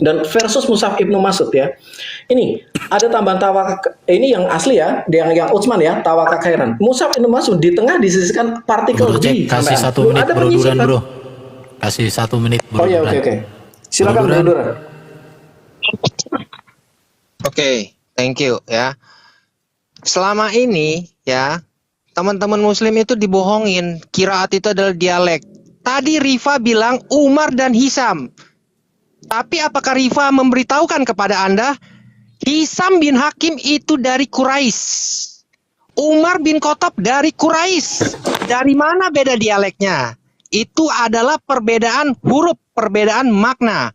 dan versus Mushaf Ibnu Mas'ud ya. Ini ada tambahan tawakak. Ini yang asli ya. Yang Utsman ya. Tawakak khairan. Mushaf Ibnu Mas'ud di tengah disisihkan partikel Bro Jack, D. kasih 1 menit Ada Bro Duran, penyisipan. bro. Kasih 1 menit Bro Oh ya, Duran. oke. Silakan Bro Duran. Oke, thank you ya. Selama ini ya, teman-teman muslim itu dibohongin, qiraat itu adalah dialek. Tadi Rifa bilang Umar dan Hisam. Tapi apakah Rifa memberitahukan kepada Anda Hisam bin Hakim itu dari Quraisy? Umar bin Khattab dari Quraisy. Dari mana beda dialeknya? Itu adalah perbedaan huruf, perbedaan makna.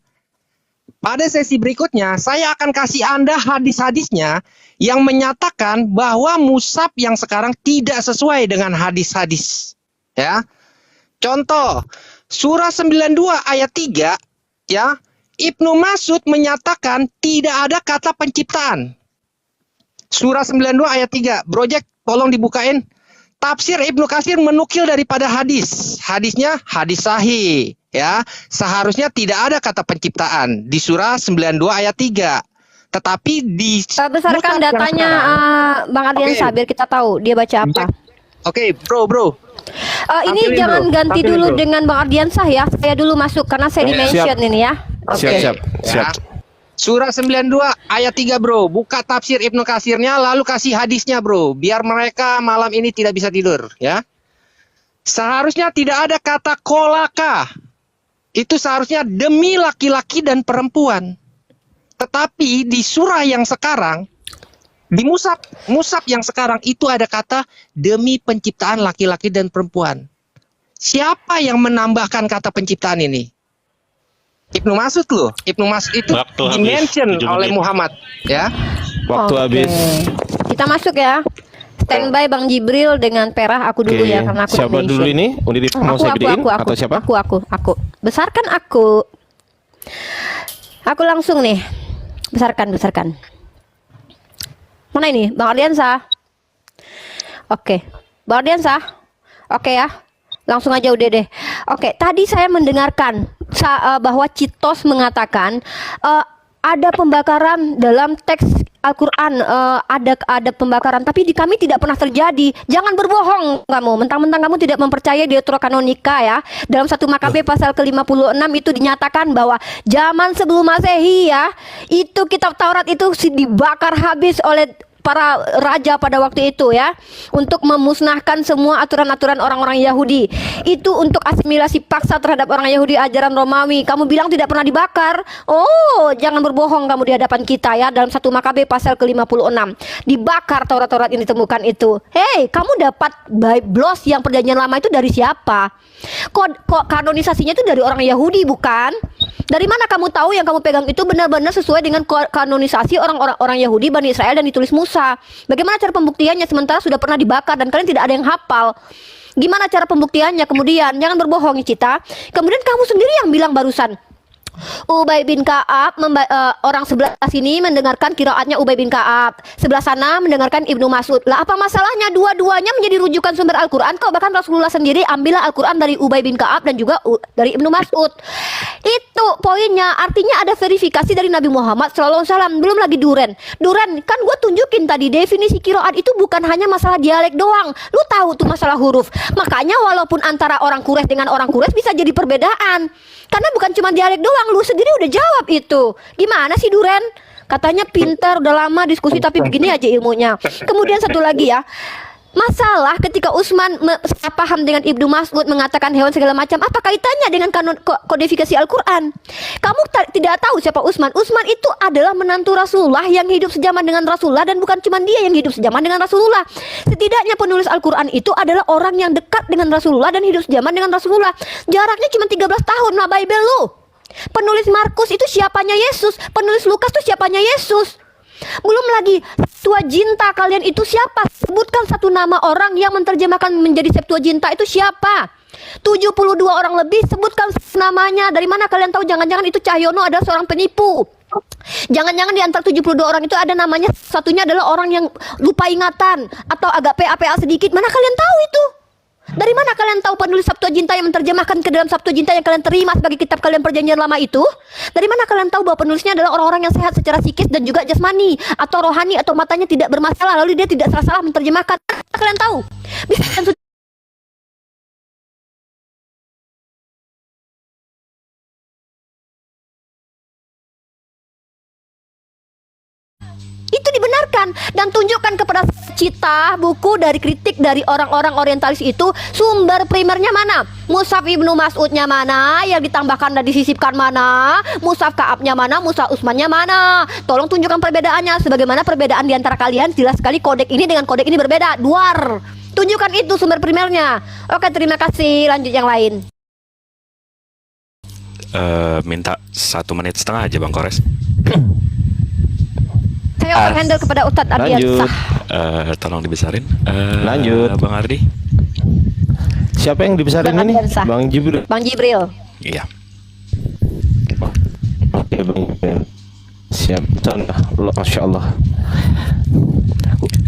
Pada sesi berikutnya, saya akan kasih Anda hadis-hadisnya yang menyatakan bahwa mushaf yang sekarang tidak sesuai dengan hadis-hadis. Ya. Contoh, surah 92 ayat 3, ya, Ibnu Mas'ud menyatakan tidak ada kata penciptaan. Surah 92 ayat 3, Bro Jack, tolong dibukain. Tafsir Ibnu Katsir menukil daripada hadis. Hadisnya hadis sahih. Ya, seharusnya tidak ada kata penciptaan di surah 92 ayat 3. Tetapi di Besarkan datanya Bang Ardiansyah biar kita tahu dia baca apa. Oke, bro. Ini Tampilin, jangan bro. ganti Tampilin, dulu bro. dengan Bang Ardiansyah ya. Saya dulu masuk karena saya di-mention ini ya. Oke. Siap. Ya. Surah 92 ayat 3, bro. Buka tafsir Ibnu Katsirnya lalu kasih hadisnya, bro. Biar mereka malam ini tidak bisa tidur, ya. Seharusnya tidak ada kata kolaka. Itu seharusnya demi laki-laki dan perempuan. Tetapi di surah yang sekarang, di mushaf yang sekarang itu ada kata demi penciptaan laki-laki dan perempuan. Siapa yang menambahkan kata penciptaan ini? Ibnu Mas'ud loh. Ibnu Mas'ud itu Waktu habis, dimention 7 oleh menit. Muhammad, ya. Waktu Oke. habis. Kita masuk ya. Standby Bang Jibril dengan Perah aku dulu Oke. ya karena aku Siapa di-mention. dulu ini? Undip mau saya gedein atau siapa? Aku. Besarkan aku. Aku langsung nih. Besarkan. Mana ini? Bang Ardiansyah. Oke. Bang Ardiansyah. Oke ya. Langsung aja udah deh. Oke, tadi saya mendengarkan bahwa Citos mengatakan ada pembakaran dalam teks Al-Quran, ada pembakaran, tapi di kami tidak pernah terjadi. Jangan berbohong kamu, mentang-mentang kamu tidak mempercayai Deuterokanonika ya. Dalam 1 Makabe pasal ke-56 itu dinyatakan bahwa zaman sebelum Masehi ya, itu kitab Taurat itu dibakar habis oleh para raja pada waktu itu ya, untuk memusnahkan semua aturan-aturan orang-orang Yahudi. Itu untuk asimilasi paksa terhadap orang Yahudi ajaran Romawi. Kamu bilang tidak pernah dibakar. Oh, jangan berbohong kamu di hadapan kita ya. Dalam 1 Makabe pasal ke-56 dibakar Taurat-Taurat yang ditemukan itu. Hei, kamu dapat Biblos yang perjanjian lama itu dari siapa? Kok kanonisasinya itu dari orang Yahudi bukan? Dari mana kamu tahu yang kamu pegang itu benar-benar sesuai dengan kanonisasi orang Yahudi, Bani Israel dan ditulis Musa? Bagaimana cara pembuktiannya sementara sudah pernah dibakar dan kalian tidak ada yang hafal? Gimana cara pembuktiannya kemudian? Jangan berbohong, Cita. Kemudian kamu sendiri yang bilang barusan, Ubay bin Ka'ab, orang sebelah sini mendengarkan kiraatnya Ubay bin Ka'ab, sebelah sana mendengarkan Ibnu Mas'ud. Lah apa masalahnya? Dua-duanya menjadi rujukan sumber Al-Quran kok. Bahkan Rasulullah sendiri ambillah Al-Quran dari Ubay bin Ka'ab dan juga dari Ibnu Mas'ud. Itu poinnya. Artinya ada verifikasi dari Nabi Muhammad SAW. Belum lagi Duren. Kan gue tunjukin tadi definisi kiraat itu bukan hanya masalah dialek doang. Lu tahu tuh masalah huruf. Makanya walaupun antara orang Quraisy dengan orang Quraisy bisa jadi perbedaan. Karena bukan cuma dialek doang, lu sendiri udah jawab itu. Gimana sih Duren? Katanya pintar, udah lama diskusi tapi begini aja ilmunya. Kemudian satu lagi ya. Masalah ketika Utsman paham dengan Ibnu Mas'ud mengatakan hewan segala macam, apa kaitannya dengan kodifikasi Al-Quran? Kamu tidak tahu siapa Utsman. Utsman itu adalah menantu Rasulullah yang hidup sejaman dengan Rasulullah, dan bukan cuma dia yang hidup sejaman dengan Rasulullah. Setidaknya penulis Al-Quran itu adalah orang yang dekat dengan Rasulullah dan hidup sejaman dengan Rasulullah. Jaraknya cuma 13 tahun lah Bible lu. Penulis Markus itu siapanya Yesus, penulis Lukas itu siapanya Yesus. Belum lagi Septuaginta kalian itu siapa? Sebutkan satu nama orang yang menerjemahkan menjadi Septuaginta itu siapa? 72 orang lebih, sebutkan namanya. Dari mana kalian tahu? Jangan-jangan itu Cahyono adalah seorang penipu. Jangan-jangan di antara 72 orang itu ada namanya satunya adalah orang yang lupa ingatan atau agak PA sedikit. Mana kalian tahu itu? Dari mana kalian tahu penulis Septuaginta yang menerjemahkan ke dalam Septuaginta yang kalian terima sebagai kitab kalian perjanjian lama itu? Dari mana kalian tahu bahwa penulisnya adalah orang-orang yang sehat secara psikis dan juga jasmani atau rohani atau matanya tidak bermasalah lalu dia tidak salah-salah menerjemahkan? Kalian tahu? Bisa itu dibenarkan dan tunjukkan kepada Cita buku dari kritik dari orang-orang orientalis itu sumber primernya mana? Mushaf Ibnu Mas'udnya mana? Yang ditambahkan dan disisipkan mana? Mushaf Ka'abnya mana? Mushaf Utsmannya mana? Tolong tunjukkan perbedaannya. Sebagaimana perbedaan di antara kalian jelas sekali kodek ini dengan kodek ini berbeda. Duar. Tunjukkan itu sumber primernya. Oke, terima kasih. Lanjut yang lain. Minta 1,5 menit aja Bang Kores. Saya overhandle kepada Ustadz Ardiansah. Tolong dibesarin. Lanjut. Bang Ardi. Siapa yang dibesarin Bang ini? Ardiansah. Bang Jibril. Bang Jibril. Iya. Oke, Bang Jibril. Siap. Masya Allah.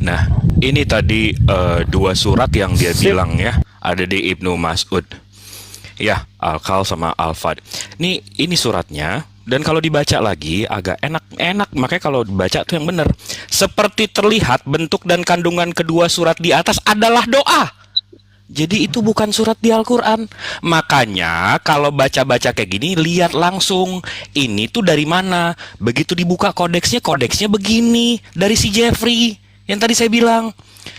Nah, ini tadi 2 surat yang dia bilang ya, ada di Ibnu Mas'ud. Ya, Al-Kal sama Al-Fad. Ini suratnya. Dan kalau dibaca lagi agak enak, makanya kalau dibaca tuh yang benar. Seperti terlihat bentuk dan kandungan kedua surat di atas adalah doa. Jadi itu bukan surat di Al-Quran. Makanya kalau baca-baca kayak gini, lihat langsung ini tuh dari mana. Begitu dibuka kodeksnya begini. Dari si Jeffrey yang tadi saya bilang.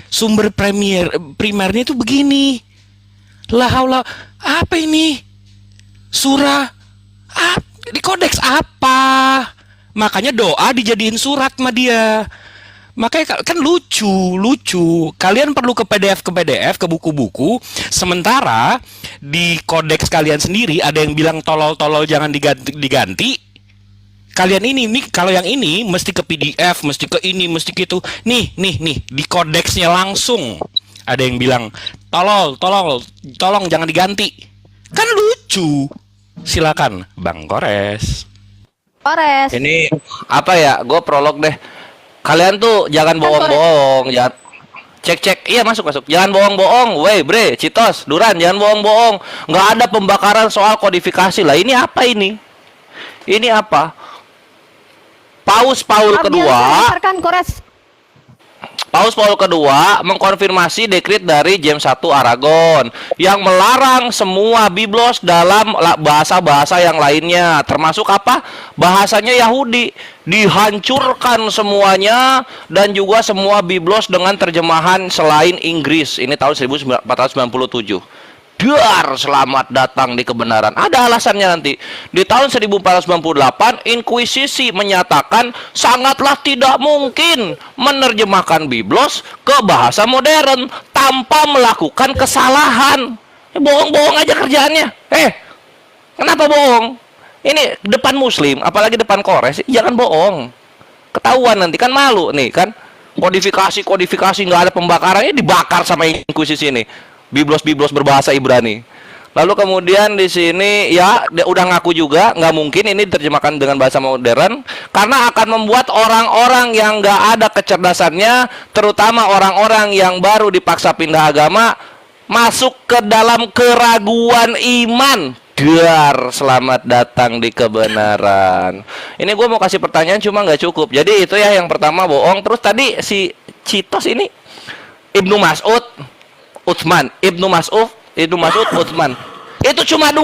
Sumber primernya itu begini. La haula, apa ini? Surah di kodeks apa? Makanya doa dijadiin surat sama dia. Makanya kan lucu. Kalian perlu ke PDF, ke buku-buku. Sementara di kodeks kalian sendiri ada yang bilang tolol jangan diganti. Kalian ini kalau yang ini mesti ke PDF, mesti ke ini, mesti ke itu. Nih di kodeksnya langsung ada yang bilang tolong jangan diganti. Kan lucu. Silakan Bang Kores. Ini apa ya? Gue prolog deh. Kalian tuh jangan bohong-bohong. Cek. Iya masuk. Jangan bohong-bohong. Wey bre, Citos, Duran, jangan bohong-bohong. Nggak ada pembakaran soal kodifikasi lah. Ini apa ini? Ini apa? Paus Paul kedua. Paus Paul kedua mengkonfirmasi dekrit dari James I Aragon yang melarang semua biblos dalam bahasa-bahasa yang lainnya, termasuk apa? Bahasanya Yahudi dihancurkan semuanya, dan juga semua biblos dengan terjemahan selain Inggris. Ini tahun 1497. Dar, selamat datang di kebenaran. Ada alasannya nanti. Di tahun 1498, Inkuisisi menyatakan sangatlah tidak mungkin menerjemahkan Biblos ke bahasa modern tanpa melakukan kesalahan. Bohong-bohong aja kerjaannya. Kenapa bohong? Ini depan muslim, apalagi depan kores, jangan bohong. Ketahuan nanti kan malu nih kan. Kodifikasi nggak ada pembakarannya, dibakar sama Inkuisisi ini. Biblos berbahasa Ibrani. Lalu kemudian di sini ya dia udah ngaku juga nggak mungkin ini diterjemahkan dengan bahasa modern karena akan membuat orang-orang yang nggak ada kecerdasannya, terutama orang-orang yang baru dipaksa pindah agama, masuk ke dalam keraguan iman. Dar, selamat datang di kebenaran. Ini gue mau kasih pertanyaan cuma nggak cukup. Jadi itu ya yang pertama bohong. Terus tadi si Citos ini Ibnu Mas'ud, Utsman, Ibnu Mas'ud, Utsman. Itu cuma 2.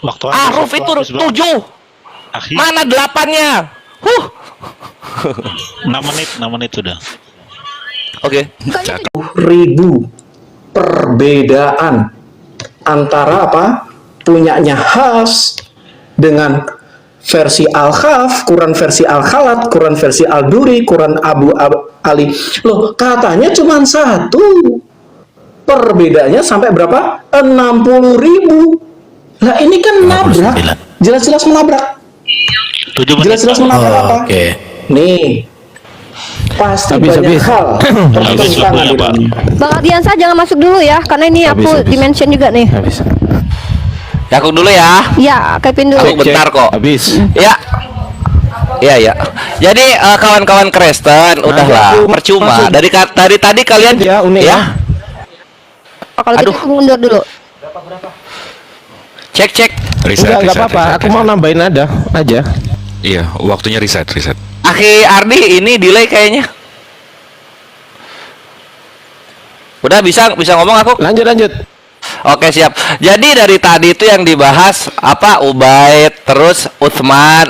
Waktu habis, Aruf waktu itu habis, Bang. 7. Akhir Mana 8-nya? 6 menit sudah. Oke. ribu perbedaan antara apa punyanya Hafs dengan versi Al-Khaf, Quran versi Al-Khalat, Quran versi Al-Duri, Quran Abu Ali. Loh, katanya cuma 1. Perbedaannya sampai berapa? 60.000. Lah ini kan nabrak. Jelas-jelas menabrak. 7 menit. Jelas-jelas menabrak apa? Oke. Nih. Pasti Habis, banyak habis. hal bertentangan ya, di Pak. dalamnya. Bang Ardiansah jangan masuk dulu ya, karena ini aku Habis. dimention juga nih. Habis. Ya aku dulu ya. Ya, Kevin dulu. Aku bentar kok. Habis. Ya. Ya. Jadi kawan-kawan Kristen, udahlah, aku percuma. masuk. Dari tadi kalian Ya, unik ya. Oh, kalau gitu Aduh. aku mundur dulu. Cek. Enggak apa-apa. Aku mau nambahin aja. Iya, waktunya reset. Akhi Ardi ini delay kayaknya. Udah bisa ngomong aku? Lanjut. Oke, siap. Jadi dari tadi itu yang dibahas apa Ubaid, terus Utsman.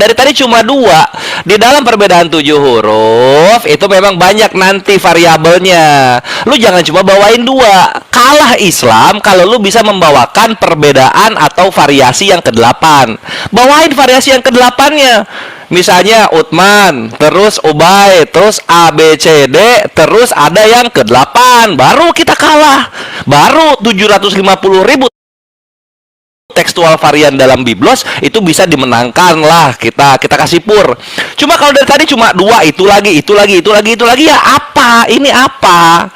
Dari tadi cuma 2. Di dalam perbedaan 7 huruf itu memang banyak nanti variabelnya. Lu jangan cuma bawain 2. Kalah Islam kalau lu bisa membawakan perbedaan atau variasi yang ke-8. Bawain variasi yang ke-8-nya. Misalnya Utsman, terus Ubaid, terus A, B, C, D, terus ada yang ke-8. Baru kita kalah. Baru 750.000 tekstual varian dalam Biblos itu bisa dimenangkan lah, kita kasih pur. Cuma kalau dari tadi cuma 2, itu lagi ya apa? Ini apa?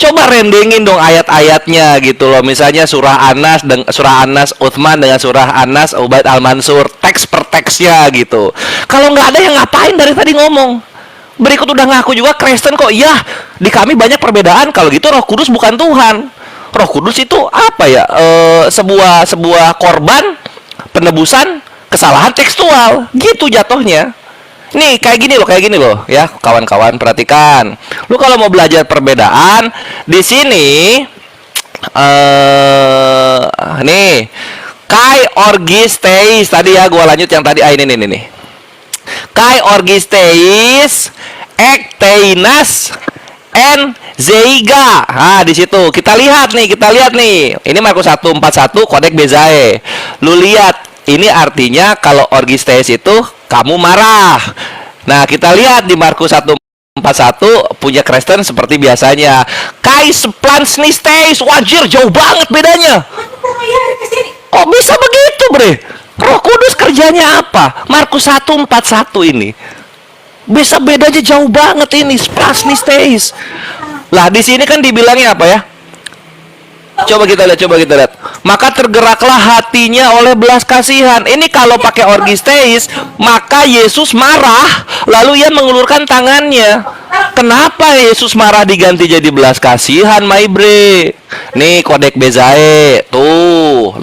Coba rendengin dong ayat-ayatnya gitu loh. Misalnya surah Anas Utsman dengan surah Anas Ubaid Al-Mansur, teks per teksnya gitu. Kalau nggak ada yang ngapain dari tadi ngomong? Berikut udah ngaku juga Kristen kok. Ya, di kami banyak perbedaan. Kalau gitu Roh Kudus bukan Tuhan. Roh Kudus itu apa ya? Sebuah korban penebusan kesalahan tekstual. Gitu jatuhnya. Nih kayak gini loh ya kawan-kawan, perhatikan. Lu kalau mau belajar perbedaan di sini nih kai orgisteis tadi ya gua lanjut yang tadi ini nih. Kai orgisteis ekteinas en zeiga. Nah, di situ kita lihat nih. Ini Markus 1:41 kodek Bezae. Lu lihat ini artinya kalau orgisteis itu kamu marah. Nah, kita lihat di Markus 1:41 punya Kristen seperti biasanya. Kai splansnisteis, wajir jauh banget bedanya. Kok bisa begitu, Bre? Roh Kudus kerjanya apa? Markus 1:41 ini. Bisa bedanya jauh banget ini, splansnisteis. Lah, di sini kan dibilangnya apa ya? Coba kita lihat. Maka tergeraklah hatinya oleh belas kasihan. Ini kalau pakai orgisteis, maka Yesus marah, lalu ia mengulurkan tangannya. Kenapa Yesus marah diganti jadi belas kasihan, Maibre? Nih kodek Bezae, tuh.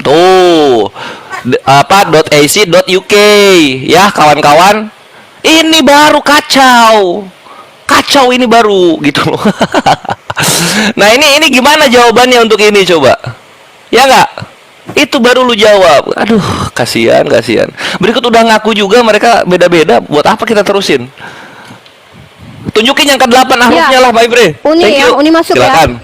.ac.uk ya kawan-kawan. Ini baru kacau ini baru gitu loh. Nah ini gimana jawabannya untuk ini coba? Ya nggak? Itu baru lu jawab. Aduh, kasihan. Berikut udah ngaku juga mereka beda-beda. Buat apa kita terusin? Tunjukin yang ke-8 ahrufnya lah, Mbak Ibre. Uni Thank ya, you. Uni masuk Silakan.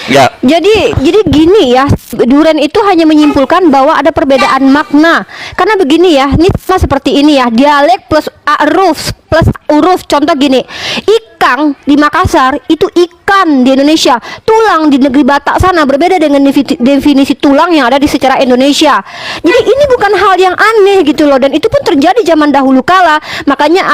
Ya. Jadi gini ya, Duren itu hanya menyimpulkan bahwa ada perbedaan makna. Karena begini ya, ini sama seperti ini ya, dialek plus aruf plus uruf. Contoh gini, ikang di Makassar itu ikan di Indonesia, tulang di negeri Batak sana berbeda dengan definisi tulang yang ada di secara Indonesia. Jadi ini bukan hal yang aneh gitu loh, dan itu pun terjadi zaman dahulu kala. Makanya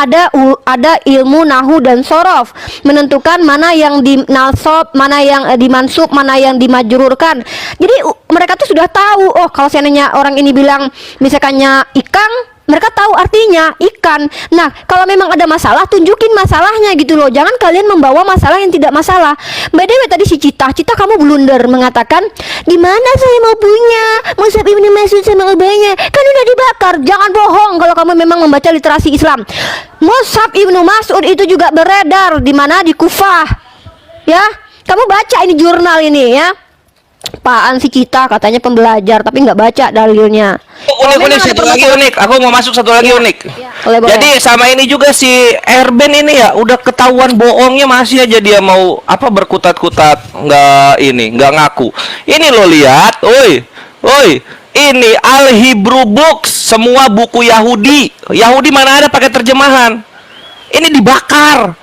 ada ilmu nahu dan sorof menentukan mana yang dinasab, mana yang dimansub, mana yang dimajrurkan. Jadi mereka tuh sudah tahu, oh kalau seandainya orang ini bilang misalkannya ikang, mereka tahu artinya ikan. Nah, kalau memang ada masalah, tunjukin masalahnya gitu loh. Jangan kalian membawa masalah yang tidak masalah. By the way, tadi si Cita kamu blunder mengatakan, di mana saya mau punya Mus'haf Ibnu Mas'ud sama Ubaynya? Kan udah dibakar. Jangan bohong kalau kamu memang membaca literasi Islam. Mus'haf Ibnu Mas'ud itu juga beredar di mana? Di Kufah. Ya, kamu baca ini jurnal ini ya. Apaan si Cita katanya pembelajar tapi nggak baca dalilnya. Unik satu lagi unik. Aku mau masuk satu lagi unik. Boleh. Jadi sama ini juga si Erben ini ya udah ketahuan bohongnya masih aja dia mau berkutat-kutat nggak ngaku. Ini lo lihat, oi. Ini Al Hebrew Books, semua buku Yahudi. Yahudi mana ada pakai terjemahan. Ini dibakar.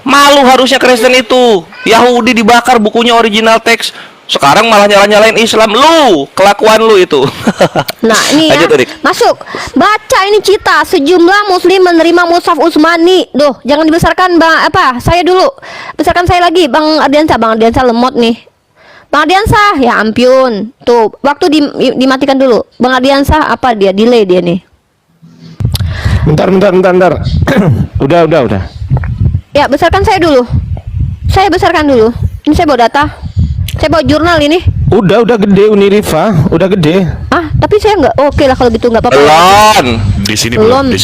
Malu harusnya Kristen itu. Yahudi dibakar bukunya original teks. Sekarang malah nyalain Islam. Lu, kelakuan lu itu. Nah ini ya, masuk. Baca ini Cita, sejumlah muslim menerima mushaf Utsmani. Duh, jangan dibesarkan Bang, saya dulu. Besarkan saya lagi, Bang Ardiansa lemot nih. Bang Ardiansa, ya ampun. Tuh, waktu dimatikan dulu. Bang Ardiansa, dia delay dia nih. Bentar. Udah. Ya, besarkan saya dulu. Saya besarkan dulu. Ini saya bawa data. Saya bawa jurnal ini. Udah gede Unirifa, udah gede. Tapi saya nggak oke lah kalau gitu, nggak apa-apa. Belum. Di sini belum.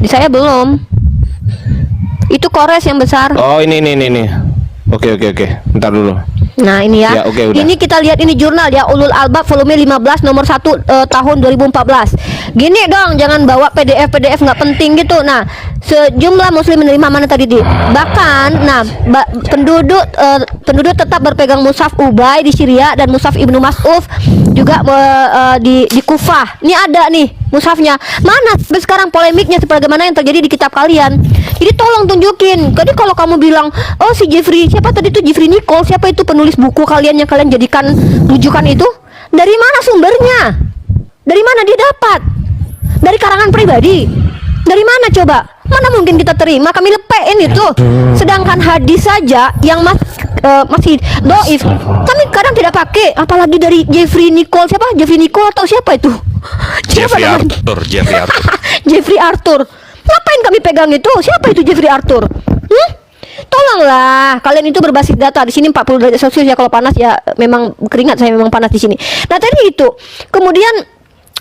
Di saya belum. Itu Kores yang besar. Oh ini. Oke. Bentar dulu. Nah ini ya, oke, udah. Ini kita lihat ini jurnal ya, Ulul Albab volume 15 nomor 1 tahun 2014. Gini dong, jangan bawa PDF nggak penting gitu. Nah, sejumlah muslim menerima mana tadi di. Bahkan, nah penduduk tetap berpegang mushaf Ubay di Syria dan mushaf Ibnu Mas'ud juga di Kufah. Ini ada nih mushafnya. Mana sekarang polemiknya sebagaimana yang terjadi di kitab kalian. Jadi tolong tunjukin. Jadi kalau kamu bilang, oh si Jeffrey, siapa tadi tuh Jeffrey Nicole, siapa itu penulis buku kalian yang kalian jadikan rujukan itu? Dari mana sumbernya? Dari mana dia dapat? Dari karangan pribadi? Dari mana coba? Mana mungkin kita terima? Kami lepein itu. Sedangkan hadis saja yang masih doif, kami kadang tidak pakai. Apalagi dari Jeffrey Nicole, siapa? Jeffrey Nicole atau siapa itu? Jeffrey Arthur. Jeffrey Arthur. Ngapain kami pegang itu? Siapa itu Jeffrey Arthur? Tolonglah, kalian itu berbasis data. Di sini 40 derajat Celcius ya, kalau panas ya memang keringat saya memang panas di sini. Nah, tadi itu. Kemudian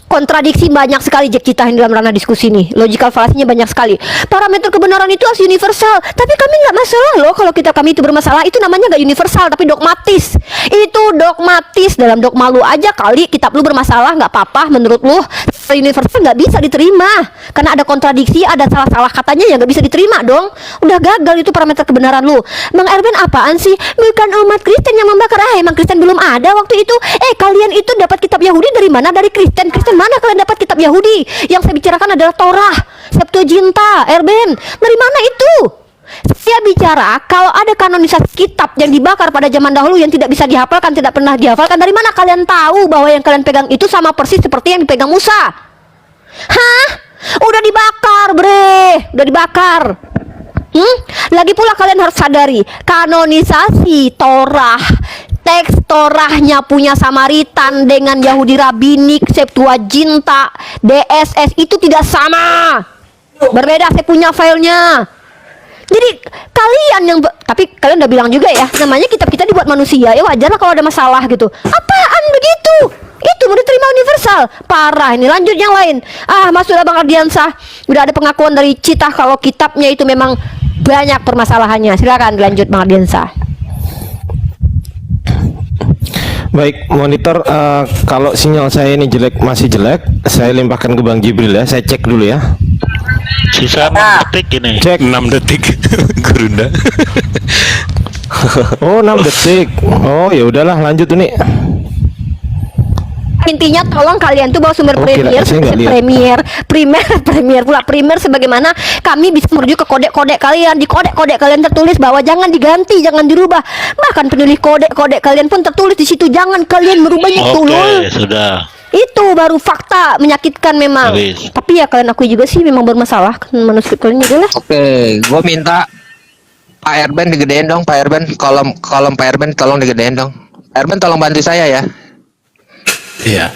kontradiksi banyak sekali Jack Cita dalam ranah diskusi nih. Logical fallacy-nya banyak sekali. Parameter kebenaran itu harus universal. Tapi kami nggak masalah loh kalau kitab kami itu bermasalah. Itu namanya nggak universal, tapi dogmatis. Itu dogmatis. Dalam dogma lu aja kali kitab lu bermasalah, nggak apa-apa menurut lu. Universal nggak bisa diterima karena ada kontradiksi, ada salah-salah katanya yang nggak bisa diterima dong. Udah gagal itu parameter kebenaran lu. Bang Erben apaan sih? Bukan umat Kristen yang membakar. Emang Kristen belum ada waktu itu. Kalian itu dapat kitab Yahudi dari mana? Dari Kristen. Mana kalian dapat kitab Yahudi? Yang saya bicarakan adalah Torah, Septuaginta, Erben. Dari mana itu? Saya bicara kalau ada kanonisasi kitab yang dibakar pada zaman dahulu yang tidak bisa dihafalkan, tidak pernah dihafalkan. Dari mana kalian tahu bahwa yang kalian pegang itu sama persis seperti yang dipegang Musa? Hah? Udah dibakar, bre. Udah dibakar. Lagi pula kalian harus sadari, kanonisasi Torah, teks Torahnya punya Samaritan dengan Yahudi Rabinik, Septuaginta, DSS itu tidak sama. Berbeda, saya punya filenya. Jadi kalian yang tapi kalian udah bilang juga ya, namanya kitab kita dibuat manusia, ya wajar lah kalau ada masalah gitu. Apaan begitu? Itu mau diterima universal. Parah ini. Lanjut yang lain. Masuklah Bang Ardiansa. Udah ada pengakuan dari Cita kalau kitabnya itu memang banyak permasalahannya. Silakan dilanjut Bang Ardiansa. Baik, monitor, kalau sinyal saya ini masih jelek, saya limpahkan ke Bang Jibril ya. Saya cek dulu ya. Sisa 6 detik ini. Cek 6 detik. Gurunda. Oh, 6 detik. Oh, ya udahlah, lanjut ini. Intinya tolong kalian tuh bawa sumber Oke lah, saya nggak lihat. primer sebagaimana kami bisa merujuk ke kode-kode kalian. Di kode-kode kalian tertulis bahwa jangan diganti, jangan dirubah. Bahkan penulis kode-kode kalian pun tertulis di situ, jangan kalian merubahnya tulul. Oke, sudah. Itu baru fakta menyakitkan memang. Habis. Tapi ya kalian akui juga sih memang bermasalah manuskrip kalian juga lah. Oke, gue minta Pak Erben digedein dong, Pak Erben. Kolom Pak Erben tolong digedein dong. Pak Erben tolong bantu saya ya. Iya.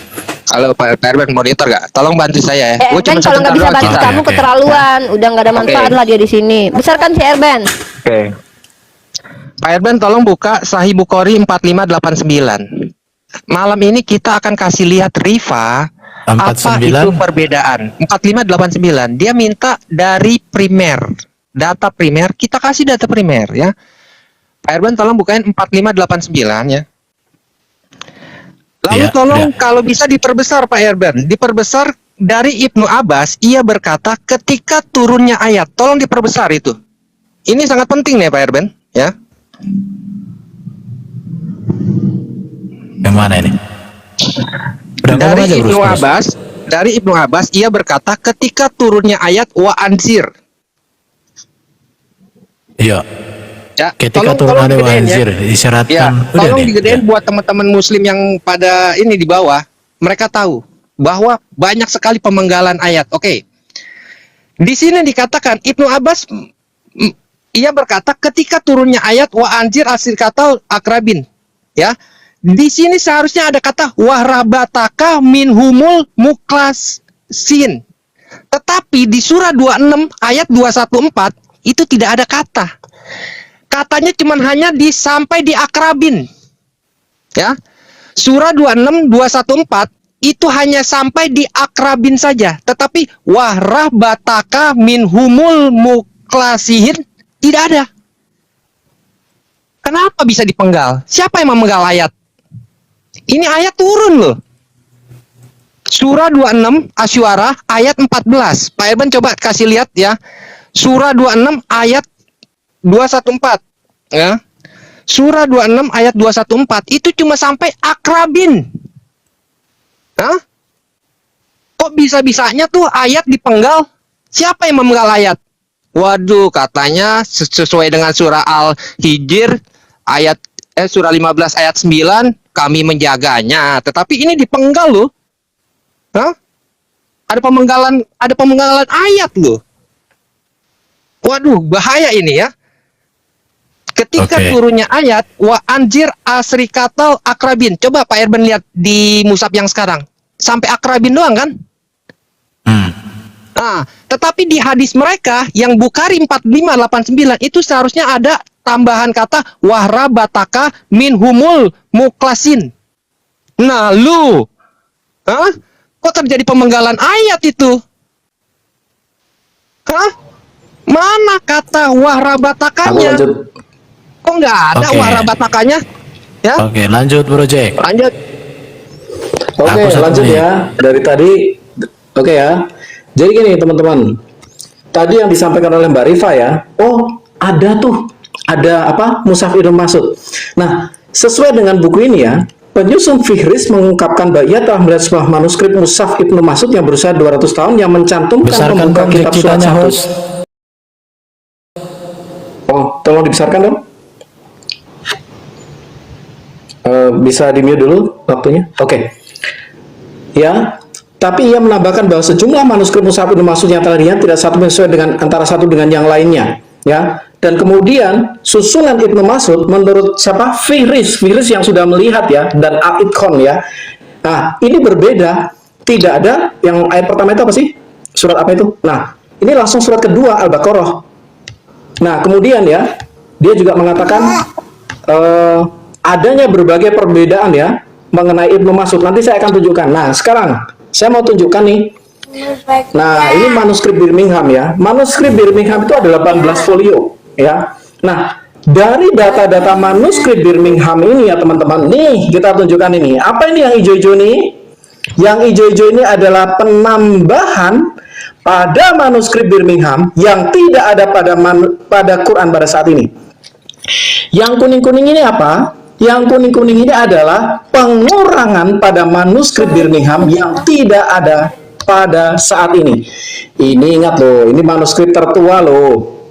Halo Pak Erben, monitor gak? Tolong bantu saya ya. Gua Erben kalau nggak bisa bantu Oke, kamu oke. keterlaluan, udah nggak ada manfaat lah dia di sini. Besarkan si Erben. Oke. Pak Erben tolong buka Sahih Bukhari 4589. Malam ini kita akan kasih lihat Rifa apa 49. itu perbedaan. 4589. Dia minta dari primer. Data primer, kita kasih data primer ya. Pak Erben tolong bukain 4589 ya. Lalu Ya, tolong ya. kalau bisa diperbesar Pak Erben. Diperbesar dari Ibnu Abbas, ia berkata ketika turunnya ayat. Tolong diperbesar itu. Ini sangat penting nih Pak Erben ya. Yang mana ini? Udah ngomong Dari aja, Ibnu terus. Abbas, dari Ibnu Abbas ia berkata ketika turunnya ayat wa anzir. Iya. Ya, Ketika turun ada digedein wazir ya. disyaratkan. Ya, Udah tolong deh. digedein Ya. buat teman-teman muslim yang pada ini di bawah. Mereka tahu bahwa banyak sekali pemenggalan ayat. Oke. Di sini dikatakan Ibnu Abbas ia berkata ketika turunnya ayat wa anzir asirkatal akrabin. Ya. Di sini seharusnya ada kata wahrabataka minhumul muklasin. Tetapi di surah 26 ayat 214 itu tidak ada kata. Katanya cuma hanya sampai di akrabin. Ya. Surah 26 214 itu hanya sampai di akrabin saja, tetapi wahrabataka minhumul muklasihin tidak ada. Kenapa bisa dipenggal? Siapa yang memenggal ayat? Ini ayat turun loh. Surah 26 Asyuara ayat 14. Pak Erben coba kasih lihat ya. Surah 26 ayat 214 ya. Surah 26 ayat 214 itu cuma sampai akrabin. Hah? Kok bisa-bisanya tuh ayat dipenggal? Siapa yang memenggal ayat? Waduh, katanya sesuai dengan surah Al-Hijr ayat surah 15 ayat 9 kami menjaganya. Tetapi ini dipenggal loh. Hah? Ada pemenggalan ayat loh. Waduh, bahaya ini ya. Ketika Oke. turunnya ayat wa anjir asrikatal akrabin. Coba Pak Erben lihat di musab yang sekarang. Sampai akrabin doang kan? Nah, tetapi di hadis mereka yang Bukhari 4589 itu seharusnya ada tambahan kata wahrabataka minhumul muklasin. Nah, lu. Hah? Kok terjadi pemenggalan ayat itu? Hah? Mana kata Aku wahrabatakanya? lanjut. Kok nggak ada Oke. wahrabatakanya? Ya, Oke, lanjut Bro Jack. lanjut. Oke, Aku satu lanjut menit. ya. Dari tadi, oke ya. Jadi gini teman-teman. Tadi yang disampaikan oleh Mbak Rifa ya. Oh, ada tuh. Ada apa? Mushaf Ibnu Mas'ud. Nah, sesuai dengan buku ini ya, penyusun Fihris mengungkapkan bahwa ia telah melihat sebuah manuskrip Mushaf Ibnu Mas'ud yang berusia 200 tahun yang mencantumkan Besarkan pembuka dong Jack kitab surat citanya, 1. host. Oh, tolong dibesarkan dong. Bisa di-mute dulu waktunya. Oke. Ya, tapi ia menambahkan bahwa sejumlah manuskrip Mushaf Ibnu Mas'ud yang telah dilihat tidak satu sesuai dengan antara satu dengan yang lainnya, ya. Dan kemudian susunan Ibnu Mas'ud menurut siapa? Fihris yang sudah melihat ya, dan Al-Itqan ya. Nah, ini berbeda. Tidak ada yang ayat pertama itu apa sih? Surat apa itu? Nah, ini langsung surat kedua Al-Baqarah. Nah, kemudian ya, dia juga mengatakan adanya berbagai perbedaan ya mengenai Ibnu Mas'ud. Nanti saya akan tunjukkan. Nah, sekarang saya mau tunjukkan nih. Nah, ini manuskrip Birmingham ya. Manuskrip Birmingham itu ada 18 folio ya. Nah, dari data-data manuskrip Birmingham ini ya teman-teman. Nih, kita tunjukkan ini. Apa ini yang hijau-hijau nih? Yang hijau-hijau ini adalah penambahan pada manuskrip Birmingham yang tidak ada pada Quran pada saat ini. Yang kuning-kuning ini apa? Yang kuning-kuning ini adalah pengurangan pada manuskrip Birmingham yang tidak ada pada saat ini. Ini ingat loh, ini manuskrip tertua loh.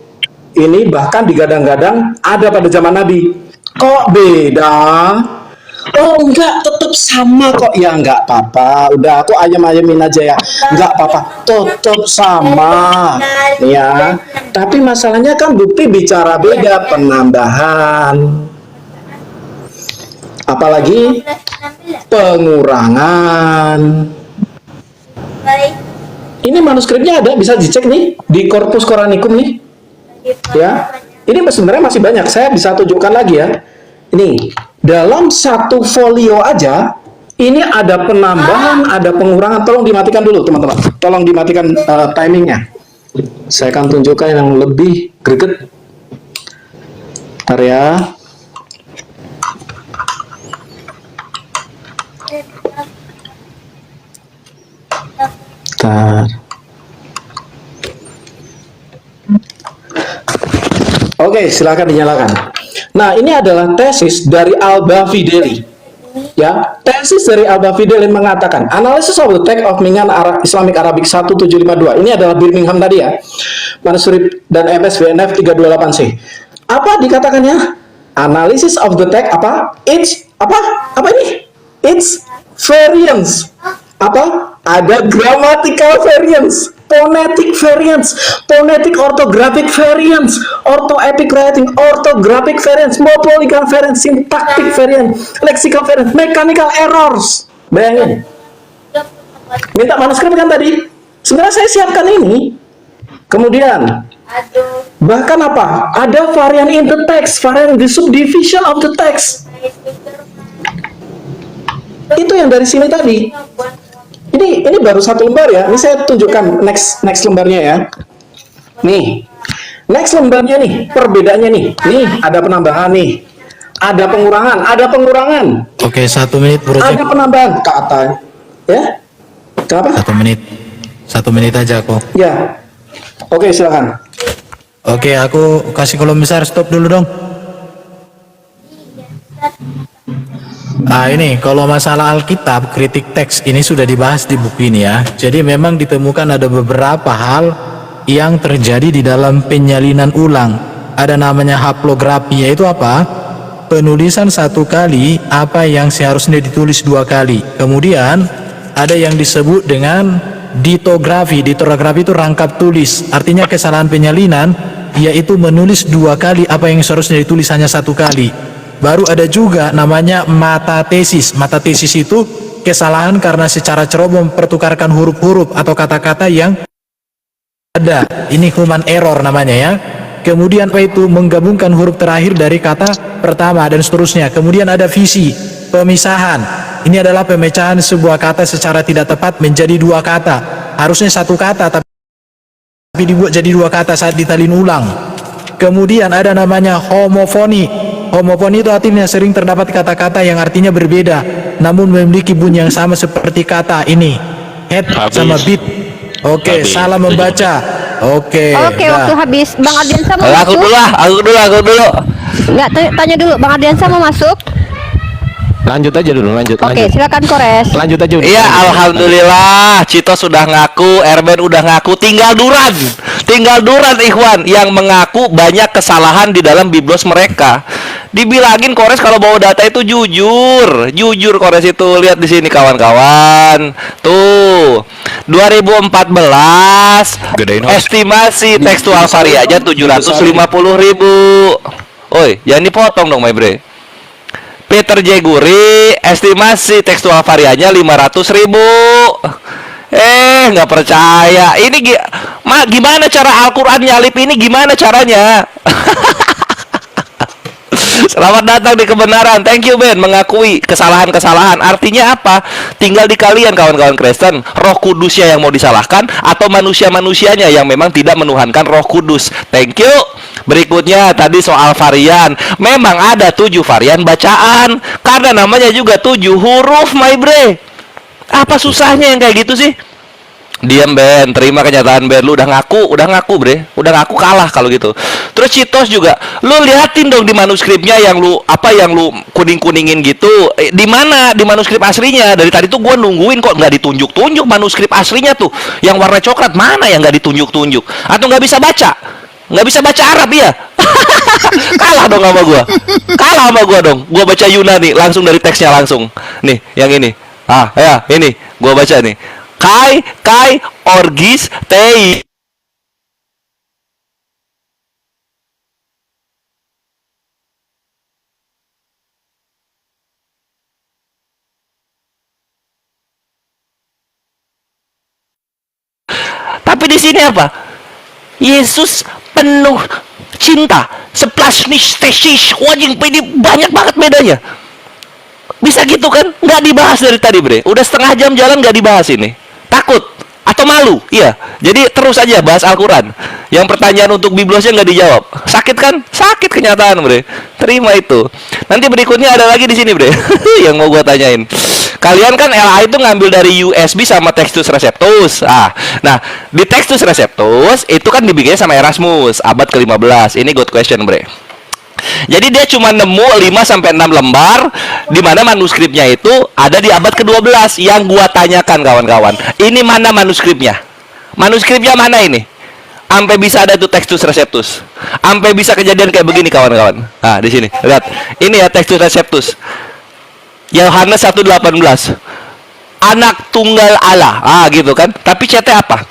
Ini bahkan digadang-gadang ada pada zaman Nabi. Kok beda? Oh enggak, tetap sama kok. Ya enggak apa-apa. Udah aku ayam-ayamin aja ya. Enggak apa-apa. Tetap sama. Ya. Tapi masalahnya kan bukti bicara beda, penambahan. Apalagi pengurangan. Ini manuskripnya ada, bisa dicek nih di Corpus Coranicum nih. Ya. Ini sebenarnya masih banyak. Saya bisa tunjukkan lagi ya. Ini dalam satu folio aja ini ada penambahan, ada pengurangan. Tolong dimatikan dulu teman-teman. Tolong dimatikan timingnya. Saya akan tunjukkan yang lebih greget. Bentar ya. Bentar. Oke, silakan dinyalakan. Nah, ini adalah tesis dari Alba Fideli. Ya, tesis dari Alba Fideli mengatakan, Analysis of the Text of Mingan Islamic Arabic 1752. Ini adalah Birmingham tadi ya. Manuskrip dan MSBNF 328C. Apa dikatakannya? Analysis of the text apa? Apa ini? It's variance. Apa? Ada grammatical variance, phonetic variance, phonetic orthographic variance, orthoepic writing, orthographic variance, morphological variance, syntactic variance, lexical variance, mechanical errors. Bayangin. Minta manuskrip kan tadi? Sebenarnya saya siapkan ini. Kemudian bahkan apa? Ada varian in the text, varian in the subdivision of the text. Itu yang dari sini tadi. Ini baru satu lembar ya. Ini saya tunjukkan next lembarnya ya. Nih. Next lembarnya nih, perbedaannya nih. Nih, ada penambahan nih. Ada pengurangan. Oke, 1 menit Bro Ada Jack. penambahan kata. Ya? Kenapa? 1 menit. 1 menit aja kok. Ya. Oke, silakan. Oke, aku kasih kolom besar, stop dulu dong. Ini kalau masalah Alkitab, kritik teks ini sudah dibahas di buku ini ya. Jadi memang ditemukan ada beberapa hal yang terjadi di dalam penyalinan ulang. Ada namanya haplografi, yaitu apa? Penulisan satu kali apa yang seharusnya ditulis 2 kali. Kemudian ada yang disebut dengan ditografi. Ditografi itu rangkap tulis. Artinya kesalahan penyalinan yaitu menulis 2 kali apa yang seharusnya ditulis hanya 1 kali. Baru ada juga namanya matatesis. Matatesis itu kesalahan karena secara ceroboh mempertukarkan huruf-huruf atau kata-kata yang ada. Ini human error namanya ya. Kemudian apa itu? Menggabungkan huruf terakhir dari kata pertama dan seterusnya. Kemudian ada visi, pemisahan. Ini adalah pemecahan sebuah kata secara tidak tepat menjadi 2 kata. Harusnya 1 kata tapi dibuat jadi 2 kata saat ditalin ulang. Kemudian ada namanya homofoni. Homofoni itu artinya sering terdapat kata-kata yang artinya berbeda namun memiliki bunyi yang sama seperti kata ini head sama beat. Oke, salah membaca. Oke, waktu habis. Bang Ardiansa mau Aku masuk? dulu. Enggak, tanya dulu. Bang Ardiansa mau masuk? Lanjut aja dulu, lanjut. Oke, silakan Kores. Lanjut aja. Iya, alhamdulillah. Cito sudah ngaku, Erben udah ngaku, tinggal Duran Ikhwan yang mengaku banyak kesalahan di dalam biblos mereka. Dibilangin Kores kalau bawa data itu jujur Kores itu. Lihat di sini kawan-kawan. Tuh, 2014 Gedein, Kores. estimasi tekstual variannya 750.000. Oi, jangan dipotong dong, my bre. Peter J. Guri, estimasi tekstual variannya 500.000. Nggak percaya. Ini gimana cara Al-Quran nyalip ini? Gimana caranya? Selamat datang di kebenaran. Thank you Ben, mengakui kesalahan-kesalahan. Artinya apa? Tinggal di kalian kawan-kawan Kristen. Roh Kudusnya yang mau disalahkan atau manusia-manusianya yang memang tidak menuhankan Roh Kudus. Thank you. Berikutnya tadi soal varian. Memang ada 7 varian bacaan karena namanya juga 7 huruf, my bre. Apa susahnya yang kayak gitu sih? Diam Ben, terima kenyataan Ben. Lu udah ngaku bre, udah ngaku kalah kalau gitu. Terus Citos juga, lu liatin dong di manuskripnya yang lu kuning-kuningin gitu. Di mana di manuskrip aslinya? Dari tadi tuh gua nungguin kok nggak ditunjuk-tunjuk manuskrip aslinya tuh, yang warna coklat mana yang nggak ditunjuk-tunjuk? Atau nggak bisa baca? Nggak bisa baca Arab ya? Kalah dong sama gua dong. Gua baca Yunani langsung dari teksnya langsung. Nih, yang ini. Ini gua baca nih. Kai orgis tei. Tapi di sini apa? Yesus penuh cinta, splasnistesis, wajing ini banyak banget bedanya. Bisa gitu kan? Nggak dibahas dari tadi bre. Udah setengah jam jalan nggak dibahas ini. Takut atau malu? Iya. Jadi terus aja bahas Al-Quran. Yang pertanyaan untuk biblosnya nggak dijawab. Sakit kan? Sakit kenyataan bre. Terima itu. Nanti berikutnya ada lagi di sini bre. Yang mau gua tanyain. Kalian kan LA itu ngambil dari USB sama Textus Receptus. Nah, di Textus Receptus itu kan dibikinnya sama Erasmus abad ke-15. Ini good question bre. Jadi dia cuma nemu 5 sampai 6 lembar di mana manuskripnya itu ada di abad ke-12. Yang gua tanyakan kawan-kawan, ini mana manuskripnya? Manuskripnya mana ini? Sampai bisa ada tuh Textus Receptus. Sampai bisa kejadian kayak begini kawan-kawan. Nah, di sini. Lihat. Ini ya Textus Receptus. Yohanes 1:18. Anak tunggal Allah. Gitu kan. Tapi chatnya apa?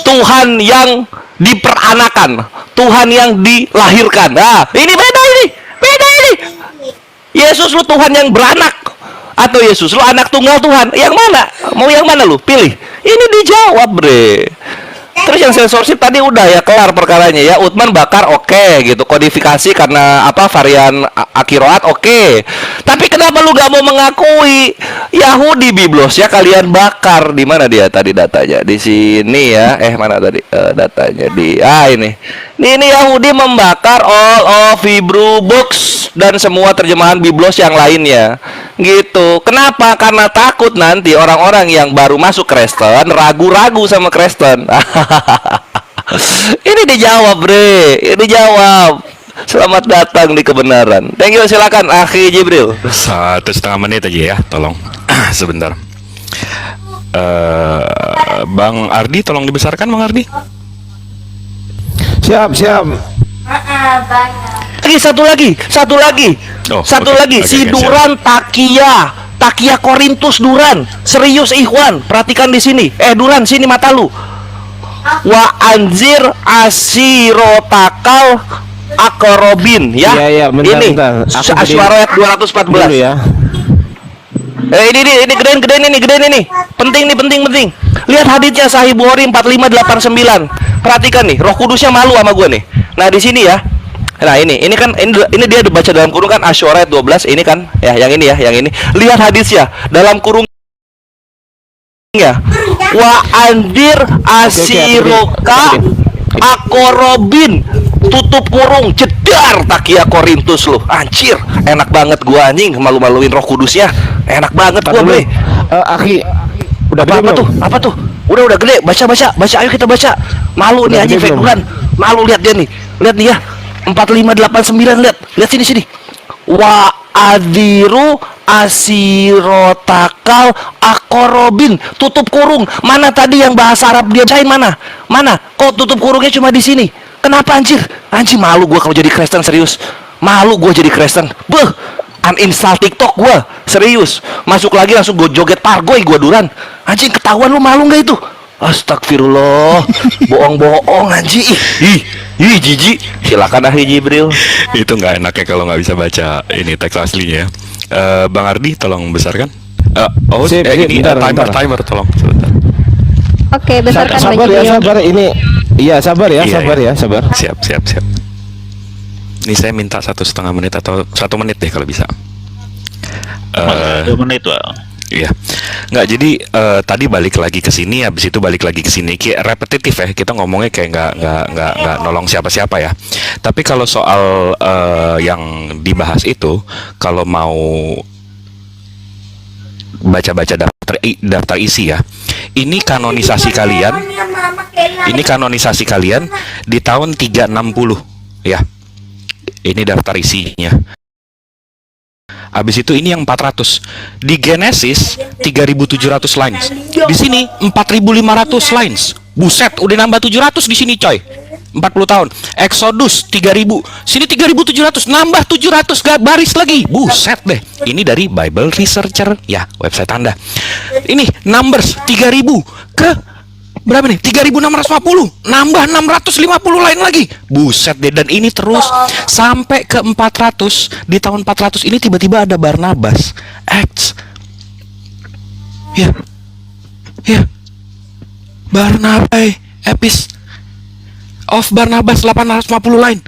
Tuhan yang diperanakan, Tuhan yang dilahirkan. Ini beda ini. Yesus lu Tuhan yang beranak atau Yesus lu anak tunggal Tuhan? Yang mana? Mau yang mana lu? Pilih. Ini dijawab, bre. Terus yang sensorship tadi udah ya kelar perkaranya ya. Uthman bakar oke gitu. Kodifikasi karena apa varian akiroat oke. Tapi kenapa lu gak mau mengakui Yahudi biblos ya kalian bakar? Di mana dia tadi datanya? Di sini ya. Mana tadi datanya di ini. Ini Yahudi membakar all of Hebrew books dan semua terjemahan biblos yang lainnya. Gitu. Kenapa? Karena takut nanti orang-orang yang baru masuk Kristen ragu-ragu sama Kristen. Ini dijawab, bre. Ini dijawab. Selamat datang di kebenaran. Thank you, silakan Akhi Jibril. 1,5 menit aja ya, tolong. Sebentar. Bang Ardi, tolong dibesarkan Bang Ardi. Siap. Satu lagi. Oh, Satu oke. lagi. Oke, Si oke, Duran Takia Korintus Duran. Serius Ikhwan, perhatikan di sini. Duran, sini mata lu. Wa anzir asirotakal akorobin ya. Iya, bentar, ini bentar. Aku Asy'ara ayat 214. Dulu ya. Ini gedein ini. Penting. Lihat haditsnya Sahih Bukhari 4589. Perhatikan nih, Roh Kudusnya malu sama gue nih. Nah, di sini ya. Nah, ini kan ini dia baca dalam kurung kan Asy'ara ayat 12 ini kan. Ya, yang ini. Lihat haditsnya dalam kurung ya. Wa andir asiroka akorobin tutup kurung jedar Takia Korintus lu. Anjir, enak banget gua anjing malu-maluin Roh Kudusnya. Enak banget gua, bre. Akhi, udah gede belum? Apa tuh? Udah gede. Baca. Ayo kita baca. Malu nih anjing Fekuran. Malu lihat dia nih. Lihat nih ya. 4589 lihat sini. Wa adiru asirotakal akorobin tutup kurung. Mana tadi yang bahasa Arab dia bacain mana? Kok tutup kurungnya cuma di sini? Kenapa anjir? Anjir malu gua kalau jadi Kristen serius. Malu gua jadi Kristen. Uninstall TikTok gua. Serius. Masuk lagi langsung gua joget pargoy gua Duran. Anjing ketahuan lu malu nggak itu? Astagfirullah. Bohong anjing. Ih jijik. Silakan Akhi Jibril. Itu nggak enak ya kalau nggak bisa baca ini teks aslinya ya. Bang Ardi, tolong besarkan. Sip, Ini bentar. timer tolong sebentar. Oke, besarkan Sabar baju ya, dia. sabar ini. Iya, sabar ya. Siap. Ini saya minta 1,5 menit atau 1 menit deh kalau bisa. 2 menit Pak. Iya, nggak jadi tadi balik lagi ke sini, habis itu balik lagi ke sini, kayak repetitif ya. Kita ngomongnya kayak nggak nolong siapa-siapa ya. Tapi kalau soal yang dibahas itu, kalau mau baca-baca daftar isi ya. Ini kanonisasi kalian. Ini kanonisasi kalian di tahun 360 ya. Ini daftar isinya. Habis itu ini yang 400. Di Genesis 3.700 lines. Di sini 4.500 lines. Buset, udah nambah 700 di sini coy. 40 tahun. Exodus 3.000. Sini 3.700 nambah 700 baris lagi. Buset deh. Ini dari Bible Researcher ya, website Anda. Ini Numbers 3.000 ke berapa nih? 3.650 nambah 650 lain lagi. Buset deh. Dan ini terus sampai ke 400. Di tahun 400 ini tiba-tiba ada Barnabas Acts. Ya. Barnabas Epis of Barnabas 850 lain.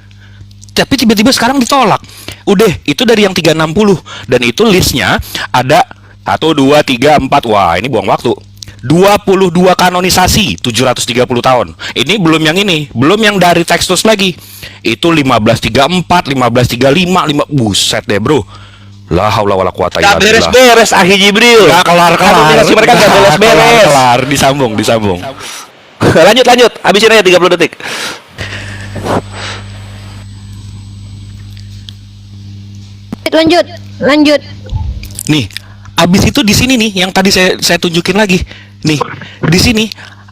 Tapi tiba-tiba sekarang ditolak. Udah, itu dari yang 360. Dan itu listnya ada 1, 2, 3, 4. Wah, ini buang waktu. 22 kanonisasi 730 tahun. Ini belum yang ini, belum yang dari Textus lagi. Itu 1534, 1535, buset deh, Bro. La haula wala quwata illa billah. Beres-beres Akhi Jibril. Gak kelar. Kanonisasi mereka gak beres-beres. Kelar, disambung. Lanjut. Habisin aja 30 detik. Lanjut. Nih, abis itu di sini nih yang tadi saya tunjukin lagi. Nih, di sini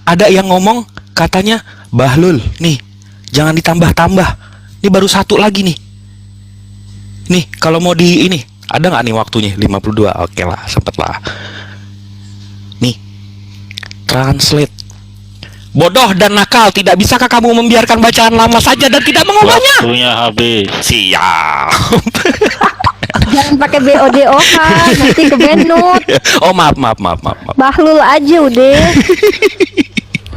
ada yang ngomong katanya Bahlul. Nih, jangan ditambah-tambah. Ini baru satu lagi nih. Nih, kalau mau di ini, ada nggak nih waktunya? 52. Oke lah, sempet lah. Nih, translate. Bodoh dan nakal, tidak bisakah kamu membiarkan bacaan lama saja dan tidak mengubahnya? Waktunya habis. Siap. Jangan pakai BODO kan, nanti ke Benut. Oh, maaf. Bahlul aja udah.